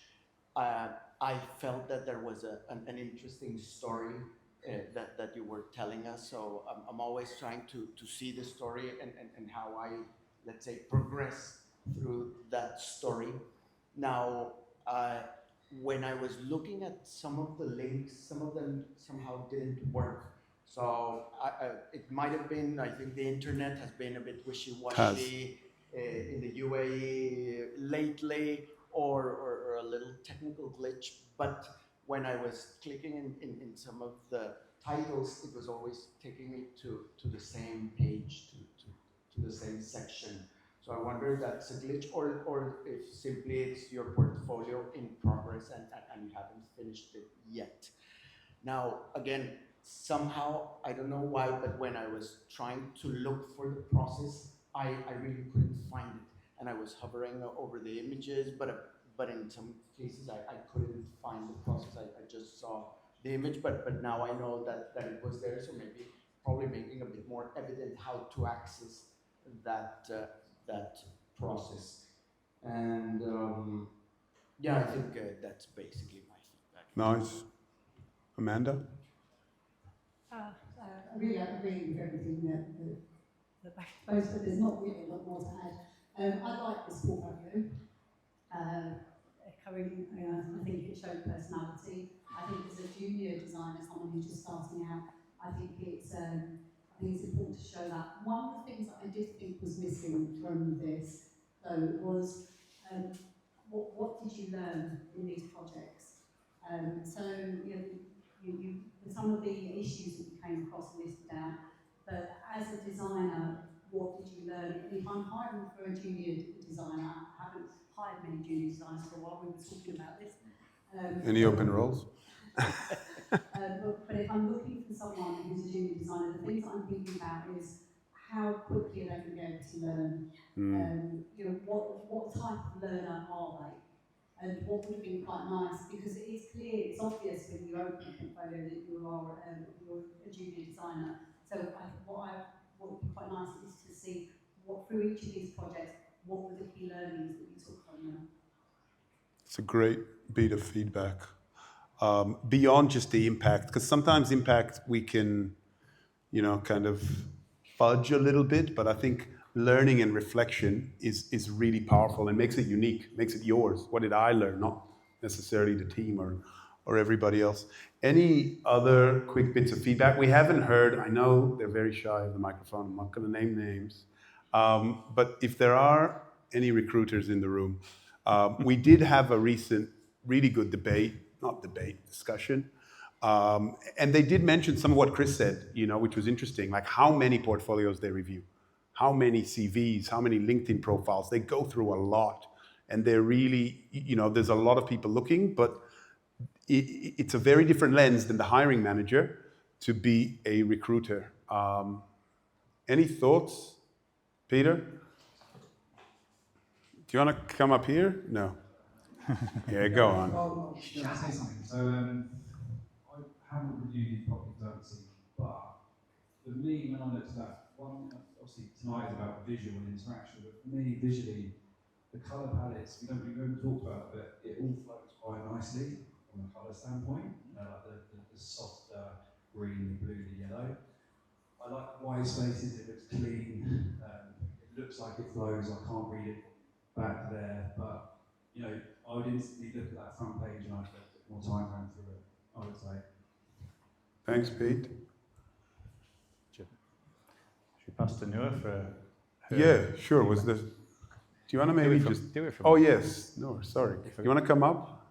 I felt that there was an interesting story that you were telling us. So I'm always trying to see the story and how I, let's say, progress through that story. Now, when I was looking at some of the links, some of them somehow didn't work. So it might have been, I think the internet has been a bit wishy-washy in the UAE lately, or a little technical glitch. But when I was clicking in some of the titles, it was always taking me to the same page, to the same section. So I wonder if that's a glitch or if simply it's your portfolio in progress and you haven't finished it yet. Now, again, somehow, I don't know why, but when I was trying to look for the process, I really couldn't find it. And I was hovering over the images, but in some cases I couldn't find the process. I just saw the image, but now I know that it was there, so maybe probably making a bit more evident how to access that process. And yeah, I think that's basically my feedback. Nice. Amanda? I really agree with everything that both, but there's not really a lot more to add. I like this portfolio. Echoing, I think it showed personality. I think as a junior designer, someone who's just starting out, I think it's important to show that. One of the things that I did think was missing from this, though, was what did you learn in these projects? So, you some of the issues that you came across and listed down, but as a designer, what did you learn? If I'm hiring for a junior designer, I haven't hired many junior designers for a while, we were talking about this. Any open roles? But if I'm looking for someone who's a junior designer, the things that I'm thinking about is how quickly are they going to be able to learn? What type of learner are they? And what would have been quite nice, because it is clear, it's obvious when you open a portfolio that you're a junior designer. So what would be quite nice is to see what through each of these projects, what were the key learnings that you took from them. It's a great bit of feedback. Beyond just the impact, because sometimes impact we can, kind of fudge a little bit, but I think learning and reflection is really powerful and makes it unique, makes it yours. What did I learn? Not necessarily the team or everybody else. Any other quick bits of feedback? We haven't heard, I know they're very shy of the microphone, I'm not going to name names, but if there are any recruiters in the room, we did have a recent really good discussion, and they did mention some of what Chris said, which was interesting, like how many portfolios they review, how many CVs, how many LinkedIn profiles. They go through a lot, and they're really, there's a lot of people looking, but it's a very different lens than the hiring manager to be a recruiter. Any thoughts, Peter? Do you want to come up here? No. Yeah, go on. Well, yeah, I'll say something. So, I haven't reviewed these properties overseas, but for me, when I looked at that, one, obviously tonight is about visual and interaction, but for me, visually, the colour palettes, we haven't talked about, but it all flows quite nicely from a colour standpoint. Like the soft green, the blue, the yellow. I like the white spaces, it looks clean, it looks like it flows, I can't read it back there, but I would instantly look at that front page and I'd spend a bit more time going through it, I would say. Thanks, Pete. Should we pass to Noor for her? Yeah, sure. Do you want to maybe just... Do it from Oh, yes. No, sorry. You want to come up?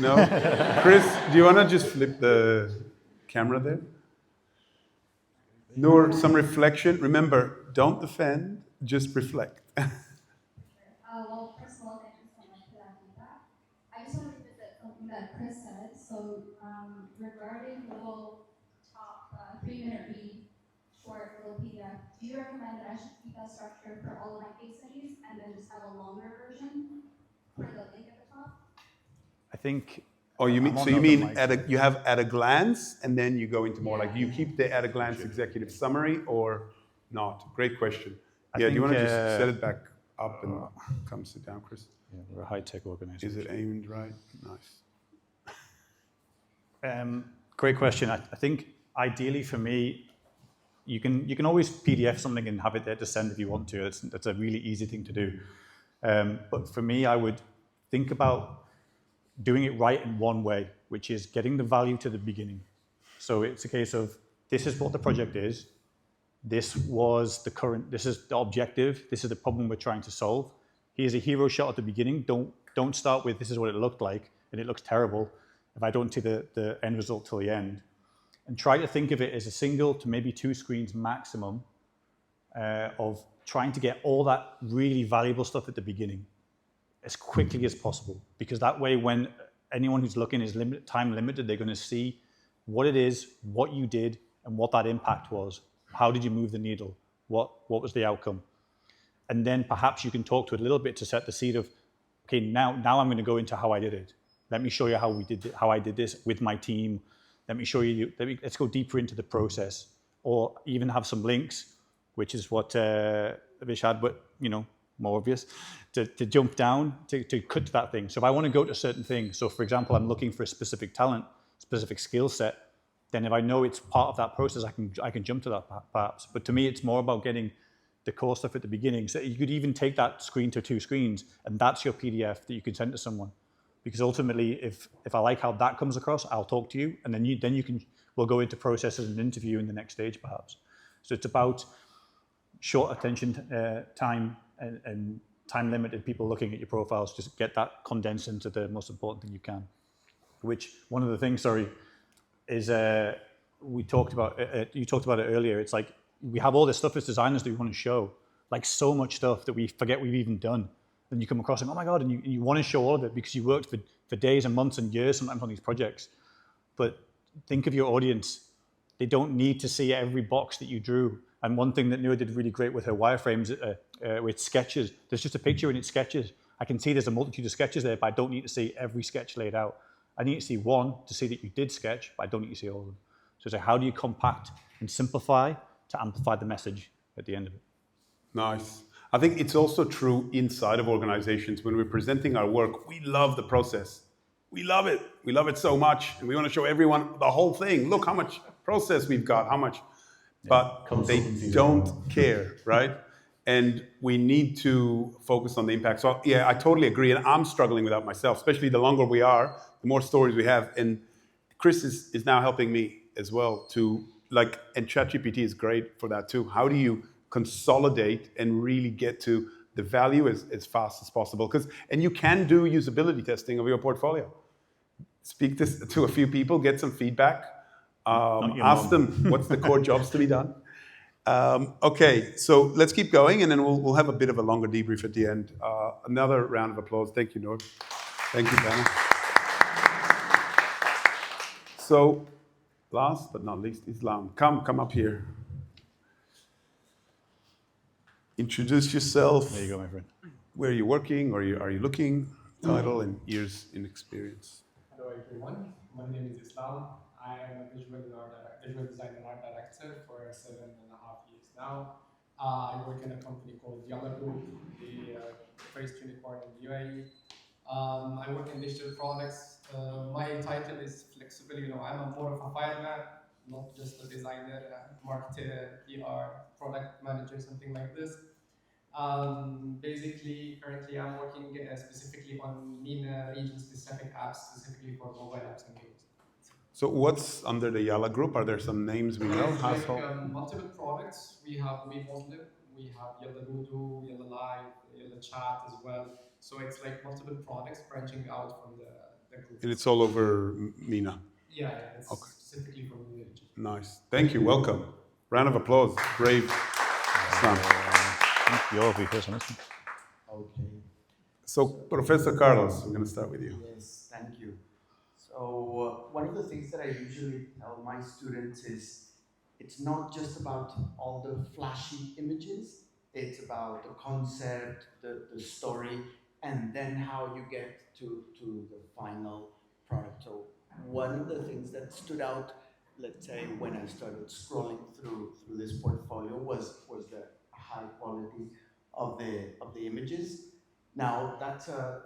No? Chris, do you want to just flip the camera there? Noor, some reflection. Remember, don't defend, just reflect. Well, first of all, thank you so much for that feedback. I just want to revisit something that Chris said. So, regarding the little top 3-minute read, short little PDF, do you recommend that I should keep that structure for all of my case studies and then just have a longer version for the link at the top? I think... Oh, you mean you have at a glance, and then you go into more like, do you keep the at a glance executive summary or not? Great question. Do you want to just set it back up and come sit down, Chris? Yeah, we're a high-tech organization. Is it aimed right? Nice. Great question. I think ideally for me, you can always PDF something and have it there to send if you want to. That's a really easy thing to do. But for me, I would think about doing it right in one way, which is getting the value to the beginning. So it's a case of, this is what the project is. This is the objective. This is the problem we're trying to solve. Here's a hero shot at the beginning. Don't start with, this is what it looked like, and it looks terrible if I don't see the end result till the end. And try to think of it as a single to maybe 2 screens maximum of trying to get all that really valuable stuff at the beginning as quickly as possible. Because that way, when anyone who's looking is time limited, they're going to see what it is, what you did, and what that impact was. How did you move the needle? What was the outcome? And then perhaps you can talk to it a little bit to set the seed of, okay, now I'm going to go into how I did it. Let me show you how I did this with my team. Let me show you, let's go deeper into the process. Or even have some links, which is what Vish had, but more obvious, to jump down, to cut to that thing. So if I want to go to a certain thing, so for example, I'm looking for a specific talent, specific skill set, then if I know it's part of that process, I can jump to that perhaps. But to me, it's more about getting the core stuff at the beginning. So you could even take that screen to 2 screens, and that's your PDF that you can send to someone. Because ultimately, if I like how that comes across, I'll talk to you, and then we'll go into processes and interview in the next stage, perhaps. So it's about short attention time and time-limited people looking at your profiles. Just get that condensed into the most important thing you can. Which, one of the things, is we talked about, you talked about it earlier, it's like we have all this stuff as designers that we want to show, like so much stuff that we forget we've even done. And you come across and, oh my God, and you want to show all of it because you worked for days and months and years sometimes on these projects. But think of your audience. They don't need to see every box that you drew. And one thing that Noor did really great with her wireframes, with sketches, there's just a picture and it's sketches. I can see there's a multitude of sketches there, but I don't need to see every sketch laid out. I need to see one to see that you did sketch, but I don't need to see all of them. So it's like, how do you compact and simplify to amplify the message at the end of it? Nice. I think it's also true inside of organizations. When we're presenting our work, we love the process. We love it. We love it so much. And we want to show everyone the whole thing. Look how much process we've got, how much. But they don't care, right? and we need to focus on the impact. So yeah, I totally agree, and I'm struggling with that myself. Especially the longer we are, the more stories we have. And Chris is now helping me as well to like, and ChatGPT is great for that too. How do you consolidate and really get to the value as fast as possible? And you can do usability testing of your portfolio. Speak to a few people, get some feedback, ask them what's the core jobs to be done. Okay, so let's keep going, and then we'll have a bit of a longer debrief at the end. Another round of applause. Thank you, Noor. Thank you, Cano. So, last but not least, Islam. Come up here. Introduce yourself. There you go, my friend. Where are you working, or are you looking? Title and years in experience. Hello everyone, my name is Islam. I am a visual design and art director for 7.5 years now. I work in a company called Yalla Group, the first unicorn in the UAE. I work in digital products. My title is flexible, I'm more of a fireman, not just a designer, marketer, PR, product manager, something like this. Basically, currently I'm working specifically on MENA region-specific apps, specifically for mobile apps and games. So what's under the Yalla Group? Are there some names we know? It's like multiple products. We have We Muslim, we have Yalla Ludo, Yalla Live, Yalla Chat as well. So it's like multiple products branching out from the group. And it's all over MENA? Yeah, it's specifically from the region. Nice. Thank you. Welcome. Round of applause. Brave Islam. You'll be first on this one. Okay. So, Professor Carlos, we're going to start with you. Yes, thank you. So one of the things that I usually tell my students is it's not just about all the flashy images, it's about the concept, the story, and then how you get to the final product. So one of the things that stood out, let's say, when I started scrolling through this portfolio was the high quality of the images. Now that's a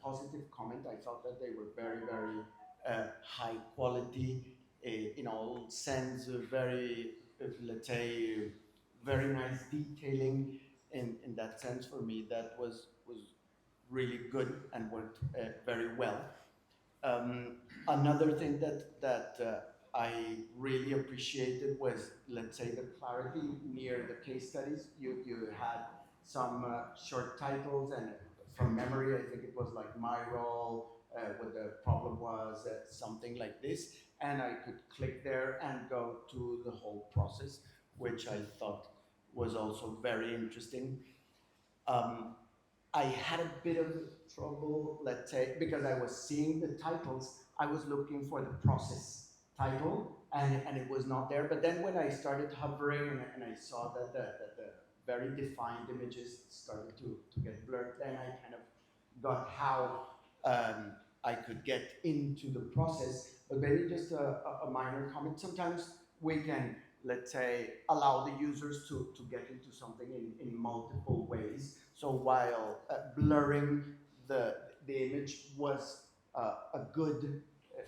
positive comment. I thought that they were very high quality in all sense, very let's say very nice detailing in that sense. For me, that was really good and worked very well. Another thing that I really appreciated was, let's say, the clarity near the case studies. You had some short titles, and from memory, I think it was like my role, what the problem was, something like this, and I could click there and go to the whole process, which I thought was also very interesting. I had a bit of trouble, let's say, because I was seeing the titles, I was looking for the process title, and it was not there. But then when I started hovering and I saw that the very defined images started to get blurred, then I kind of got how I could get into the process. But maybe just a minor comment. Sometimes we can, let's say, allow the users to get into something in multiple ways. So while blurring the image was a good,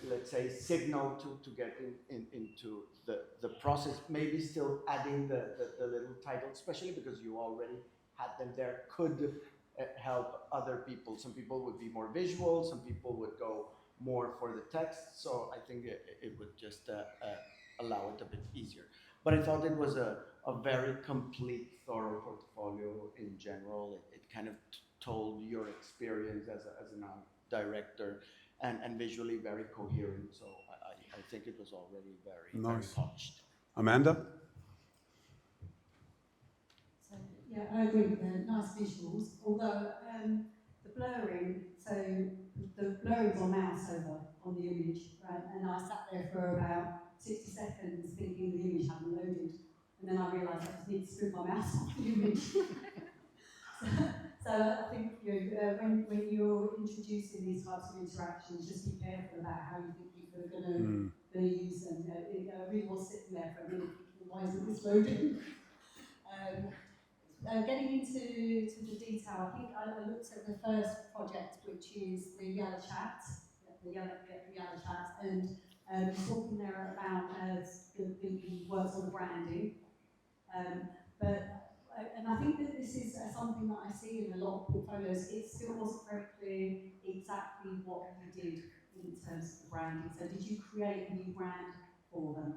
let's say, signal to get into the process, maybe still adding the little title, especially because you already had them there, could help other people. Some people would be more visual, some people would go more for the text, so I think it would just allow it a bit easier. But I thought it was a very complete, thorough portfolio in general. It kind of told your experience as an art director, and visually very coherent. So I think it was already very polished. Amanda? So, yeah, I agree with the nice visuals, although the blurring, so the blurring's on mouse over on the image, right? And I sat there for about 60 seconds thinking the image hadn't loaded, and then I realised I just need to screw my mouse off the image. So I think when you're introducing these types of interactions, just be careful about how you think people are going to use them. I really was sitting there for a minute thinking, why isn't this loading? Getting into the detail, I think I looked at the first project, which is the Yalla Chat, the Yalla Chat, and talking there about the works on the branding. And I think that this something that I see in a lot of portfolios. It still wasn't very clear exactly what you did in terms of the branding. So did you create a new brand for them?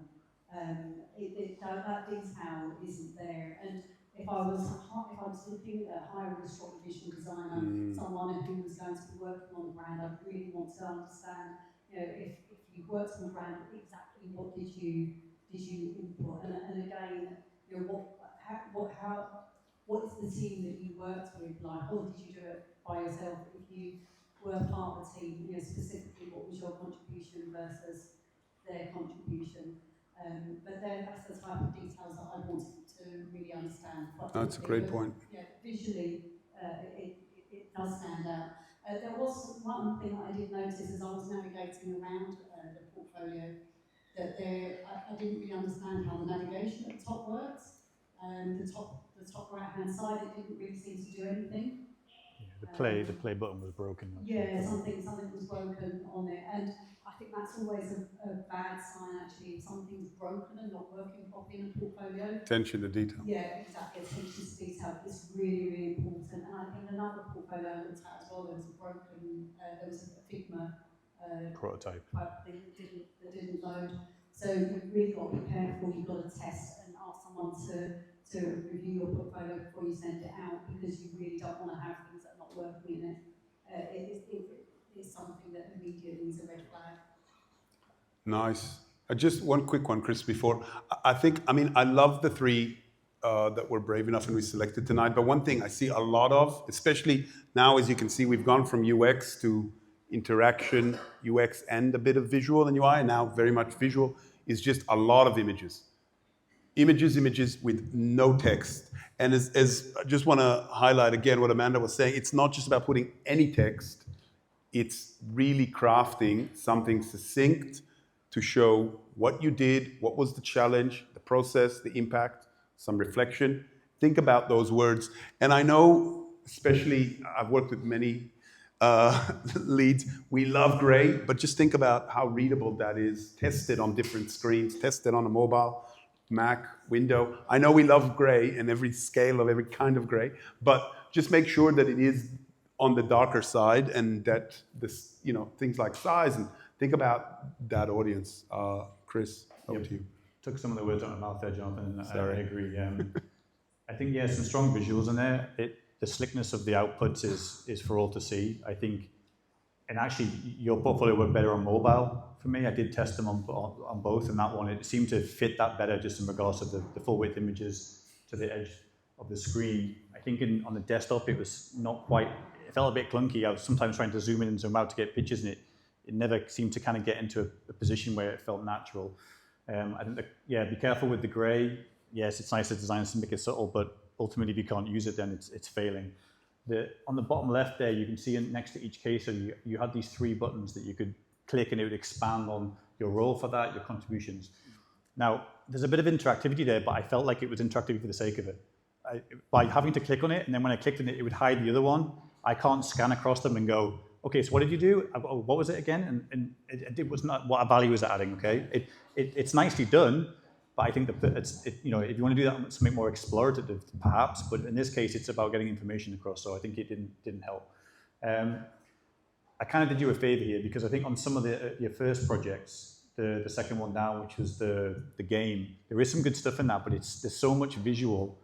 That detail isn't there. And if I was looking at hiring a strong visual designer, someone who was going to be working on the brand, I really want to understand, if you worked on the brand, exactly what did you input? And again, what is the team that you worked with like, or did you do it by yourself? If you were part of a team, specifically what was your contribution versus their contribution? But then that's the type of details that I wanted to really understand. That's a great point. Yeah, visually, it does stand out. There was one thing that I did notice as I was navigating around the portfolio, that I didn't really understand how the navigation at the top works. The top right-hand side, it didn't really seem to do anything. Yeah, the play button was broken. Yeah, something was broken on it, and I think that's always a bad sign actually. If something's broken and not working properly in a portfolio. Attention to detail. Yeah, exactly. Attention to detail is really, really important. And I think another portfolio I looked at as well, there was a Figma prototype that didn't load. So you've really got to be careful. You've got to test and ask someone to review your portfolio before you send it out, because you really don't want to have things that are not working in it. It's something that immediately is a red flag. Nice. Just one quick one, Chris, before. I love the three that were brave enough and we selected tonight, but one thing I see a lot of, especially now, as you can see, we've gone from UX to interaction, UX and a bit of visual and UI, and now very much visual, is just a lot of images. Images with no text. And as I just want to highlight again what Amanda was saying, it's not just about putting any text, it's really crafting something succinct to show what you did, what was the challenge, the process, the impact, some reflection. Think about those words. And I know, especially, I've worked with many leads, we love gray, but just think about how readable that is. Test it on different screens, test it on a mobile, Mac, window. I know we love gray and every scale of every kind of gray, but just make sure that it is on the darker side, and that this, things like size, and think about that audience. Chris, over to you. Took some of the words out of my mouth there, Jonathan. Sorry. I agree. I think, some strong visuals in there. The slickness of the outputs is for all to see, I think. And actually, your portfolio worked better on mobile for me. I did test them on both, and that one, it seemed to fit that better just in regards to the full width images to the edge of the screen. I think on the desktop, it was not quite, it felt a bit clunky. I was sometimes trying to zoom in and zoom out to get pictures, and it never seemed to kind of get into a position where it felt natural. I think be careful with the gray. Yes, it's nice to design to make it subtle, but ultimately if you can't use it, then it's failing. On the bottom left there, you can see next to each case, so you had these three buttons that you could click and it would expand on your role for that, your contributions. Now, there's a bit of interactivity there, but I felt like it was interactivity for the sake of it. By having to click on it, and then when I clicked on it, it would hide the other one. I can't scan across them and go, okay, so what did you do? What was it again? And it was not, what value was it adding, okay? It's nicely done, but I think that if you want to do that, something more explorative, perhaps. But in this case, it's about getting information across. So I think it didn't help. I kind of did you a favor here, because I think on some of your first projects, the second one down, which was the game, there is some good stuff in that, but there's so much visual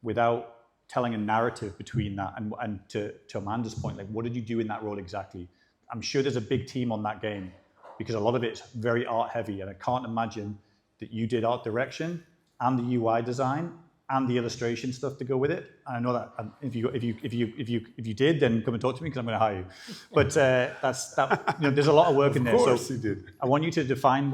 without telling a narrative between that. And to Amanda's point, like, what did you do in that role exactly? I'm sure there's a big team on that game, because a lot of it's very art heavy, and I can't imagine that you did art direction and the UI design and the illustration stuff to go with it. And I know that if you did, then come and talk to me, because I'm going to hire you. But there's a lot of work in there. Of course you did. I want you to define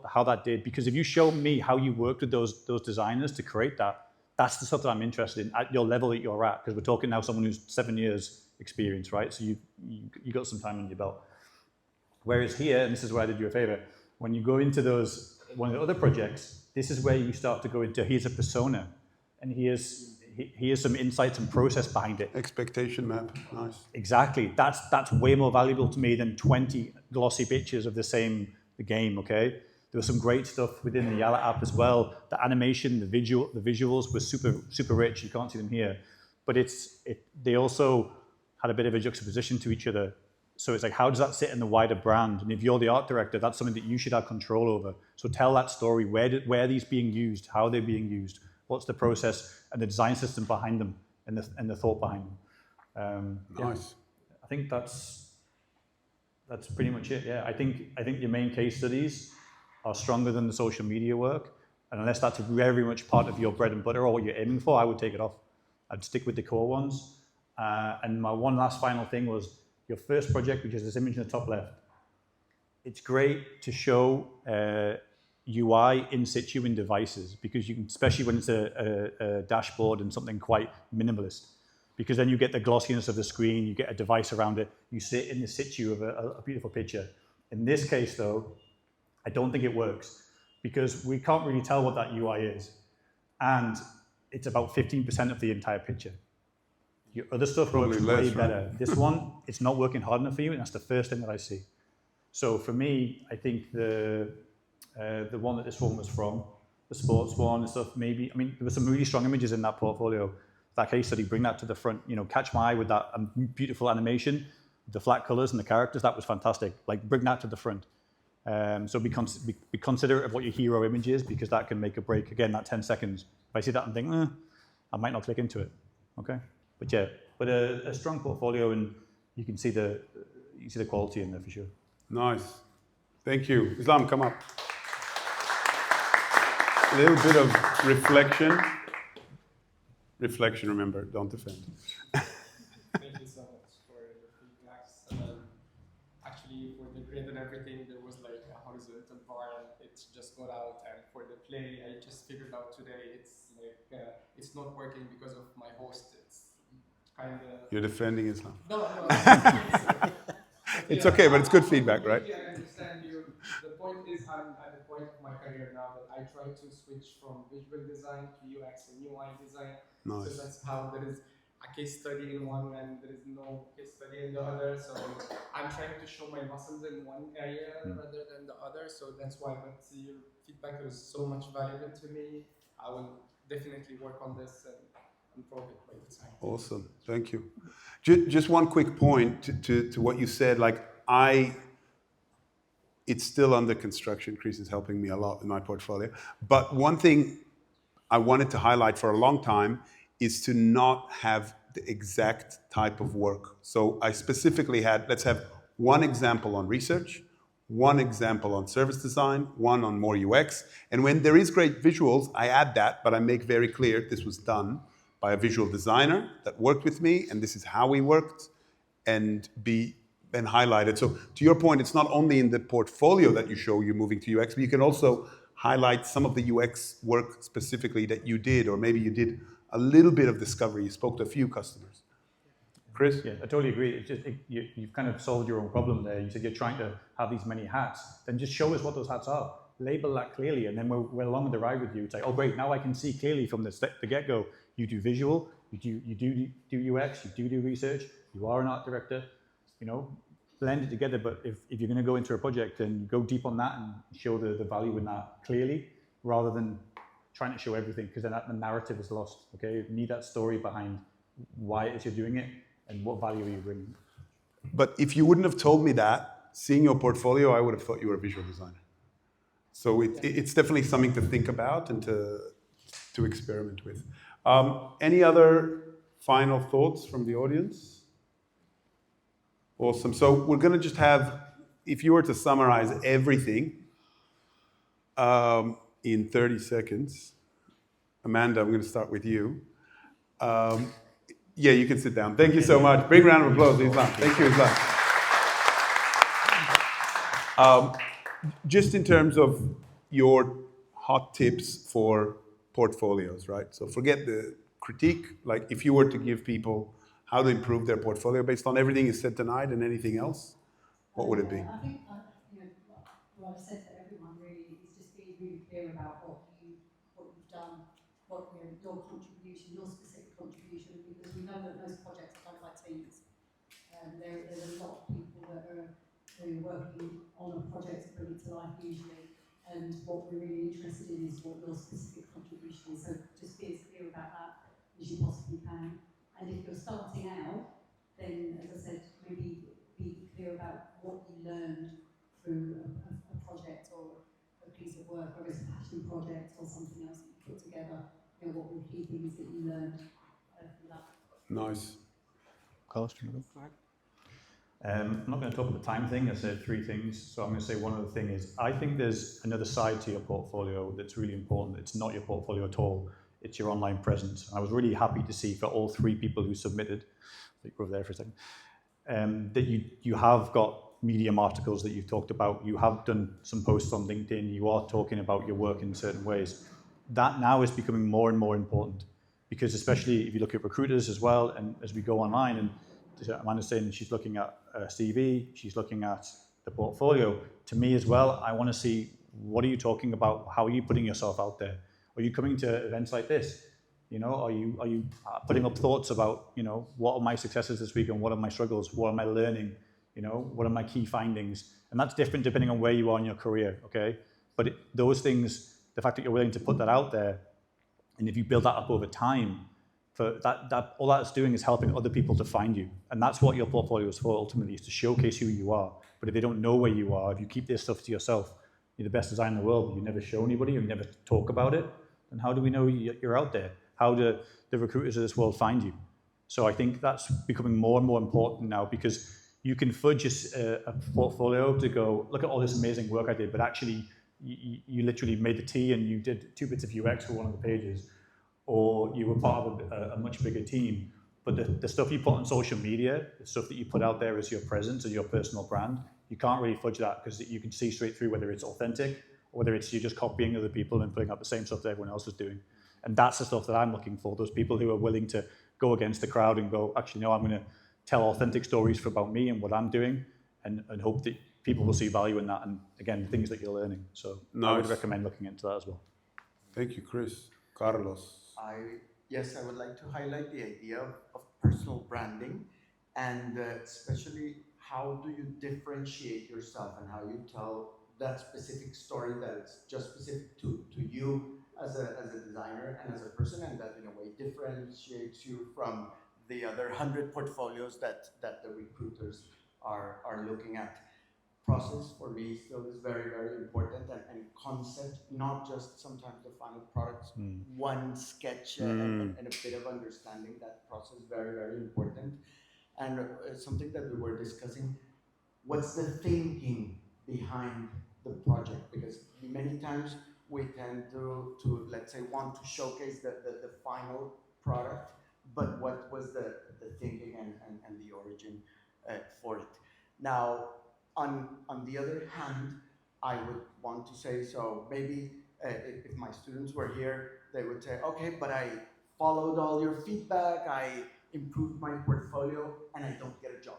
how that did, because if you show me how you worked with those designers to create that, that's the stuff that I'm interested in at your level that you're at, because we're talking now someone who's 7 years experience, right? So you got some time on your belt. Whereas here, and this is where I did you a favor, when you go into one of the other projects, this is where you start to go into, here's a persona, and here's some insights and process behind it. Expectation map, nice. Exactly, that's way more valuable to me than 20 glossy pictures of the game, okay? There was some great stuff within the Yalla app as well. The animation, the visuals were super, super rich. You can't see them here. but they also had a bit of a juxtaposition to each other. So it's like, how does that sit in the wider brand? And if you're the art director, that's something that you should have control over. So tell that story. Where are these being used? How are they being used? What's the process and the design system behind them and the thought behind them? Nice. I think that's pretty much it. Yeah, I think your main case studies are stronger than the social media work. And unless that's very much part of your bread and butter or what you're aiming for, I would take it off. I'd stick with the core ones. And my one last final thing was your first project, which is this image in the top left. It's great to show UI in situ in devices, because you can, especially when it's a dashboard and something quite minimalist, because then you get the glossiness of the screen, you get a device around it, you sit in the situ of a beautiful picture. In this case, though, I don't think it works, because we can't really tell what that UI is. And it's about 15% of the entire picture. Your other stuff Probably works less, way better. right? This one, it's not working hard enough for you, and that's the first thing that I see. So for me, I think the one that this one was from, the sports one and stuff, maybe, I mean, there were some really strong images in that portfolio. That case study, bring that to the front, you know, catch my eye with that beautiful animation, the flat colors and the characters, that was fantastic. Like, bring that to the front. So be considerate of what your hero image is, because that can make or break, again, that 10 seconds. If I see that and think, I might not click into it, okay? But yeah, but a strong portfolio, and you can see the quality in there for sure. Nice. Thank you. Islam, come up. A little bit of reflection. Reflection, remember, don't defend. Thank you so much for your feedbacks. Actually, for the grid and everything, there was like a horizontal bar, and it just got out. And for the play, I just figured out today it's like it's not working because of my host. It's kind of. You're defending Islam. No. It's okay, but it's good feedback, right? Yeah, I understand you. The point is, I'm at the point of my career now that I try to switch from visual design to UX and UI design. Nice. So that's how there is a case study in one and there is no case study in the other. So I'm trying to show my muscles in one area rather than the other. So that's why your feedback is so much valuable to me. I will definitely work on this and improve it by the time. Awesome. Thank you. Just one quick point to what you said. Like, it's still under construction. Chris is helping me a lot in my portfolio. But one thing I wanted to highlight for a long time is to not have the exact type of work. So I specifically had, let's have one example on research, one example on service design, one on more UX. And when there is great visuals, I add that, but I make very clear this was done by a visual designer that worked with me, and this is how we worked, and highlighted. So to your point, it's not only in the portfolio that you show you're moving to UX, but you can also highlight some of the UX work specifically that you did, or maybe you did a little bit of discovery. You spoke to a few customers. Chris? Yeah, I totally agree. It's just, you've kind of solved your own problem there. You said you're trying to have these many hats. Then just show us what those hats are. Label that clearly, and then we're along the ride with you. It's like, oh great, now I can see clearly from the get-go. You do visual, you do UX, you do research, you are an art director, you know, blend it together. But if you're going to go into a project, then go deep on that and show the value in that clearly, rather than trying to show everything, because then the narrative is lost. Okay, you need that story behind why it is you're doing it and what value are you bringing. But if you wouldn't have told me that, seeing your portfolio, I would have thought you were a visual designer. So it's definitely something to think about and to experiment with. Any other final thoughts from the audience? Awesome. So we're going to just have, if you were to summarize everything in 30 seconds, Amanda, I'm going to start with you. Yeah, you can sit down. Thank you so much. Big round of applause, Islam. Thank you, Islam. Just in terms of your hot tips for portfolios, right? So forget the critique. Like, if you were to give people how to improve their portfolio based on everything you said tonight and anything else, what would it be? I think what I've said to everyone really is just being really clear about what you've done, your contribution, your specific contribution, because we know that most projects are done by teams. There's a lot of people that are working on a project to bring it to life usually, and what we're really interested in is what your specific contribution is. So just be as clear about that as you possibly can. And if you're starting out, then, as I said, maybe be clear about what you learned through a project or a piece of work, or a passion project or something else that you put together. You know, what were key things that you learned from that? Nice. Carlos, do you want to go? I'm not going to talk about the time thing. I said 3 things. So I'm going to say one other thing is, I think there's another side to your portfolio that's really important. It's not your portfolio at all. It's your online presence. I was really happy to see for all 3 people who submitted, over there for a second, that you have got Medium articles that you've talked about. You have done some posts on LinkedIn. You are talking about your work in certain ways. That now is becoming more and more important, because especially if you look at recruiters as well, and as we go online, and Amanda's saying she's looking at a CV, she's looking at the portfolio. To me as well, I want to see, what are you talking about? How are you putting yourself out there? Are you coming to events like this? You know, are you putting up thoughts about, you know, what are my successes this week and what are my struggles? What am I learning? You know, what are my key findings? And that's different depending on where you are in your career, okay? But those things, the fact that you're willing to put that out there, and if you build that up over time, for that all that's doing is helping other people to find you. And that's what your portfolio is for, ultimately, is to showcase who you are. But if they don't know where you are, if you keep this stuff to yourself, you're the best designer in the world, but you never show anybody, or you never talk about it, then how do we know you're out there? How do the recruiters of this world find you? So I think that's becoming more and more important now, because you can fudge a portfolio to go, look at all this amazing work I did, but actually you literally made the tea and you did 2 bits of UX for one of the pages, or you were part of a much bigger team. But the stuff you put on social media, the stuff that you put out there as your presence, as your personal brand, you can't really fudge that, because you can see straight through whether it's authentic or whether it's you just copying other people and putting out the same stuff that everyone else is doing. And that's the stuff that I'm looking for, those people who are willing to go against the crowd and go, actually, no, I'm going to tell authentic stories about me and what I'm doing, and hope that people will see value in that, and again, things that you're learning. So Nice. I would recommend looking into that as well. Thank you, Chris. Carlos. Yes, I would like to highlight the idea of personal branding, and especially how do you differentiate yourself and how you tell that specific story that is just specific to you as a designer and as a person, and that in a way differentiates you from the other 100 portfolios that the recruiters are looking at. Process for me still is very, very important, and concept, not just sometimes the final product, one sketch and a bit of understanding. That process is very, very important. And something that we were discussing, what's the thinking behind the project? Because many times we tend to let's say, want to showcase the final product, but what was the thinking and the origin for it? Now, on the other hand, I would want to say, so maybe if my students were here, they would say, okay, but I followed all your feedback, I improved my portfolio, and I don't get a job.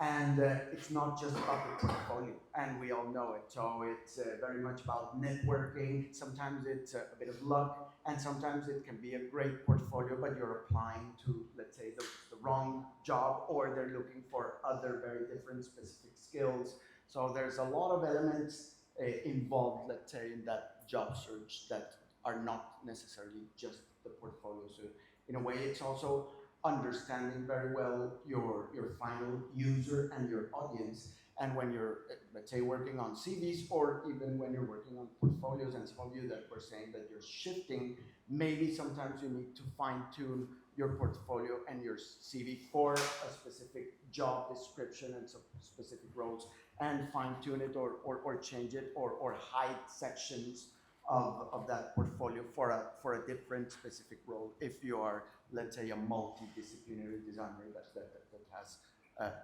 And it's not just about the portfolio, and we all know it. So it's very much about networking. Sometimes it's a bit of luck, and sometimes it can be a great portfolio, but you're applying to, let's say, the wrong job, or they're looking for other very different specific skills. So there's a lot of elements involved, let's say, in that job search that are not necessarily just the portfolio. So in a way, it's also understanding very well your final user and your audience. And when you're, let's say, working on CVs, or even when you're working on portfolios, and some of you that were saying that you're shifting, maybe sometimes you need to fine-tune your portfolio and your CV for a specific job description and some specific roles, and fine-tune it or change it, or hide sections of that portfolio for a different specific role, if you are, let's say, a multidisciplinary designer that has,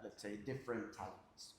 let's say, different talents.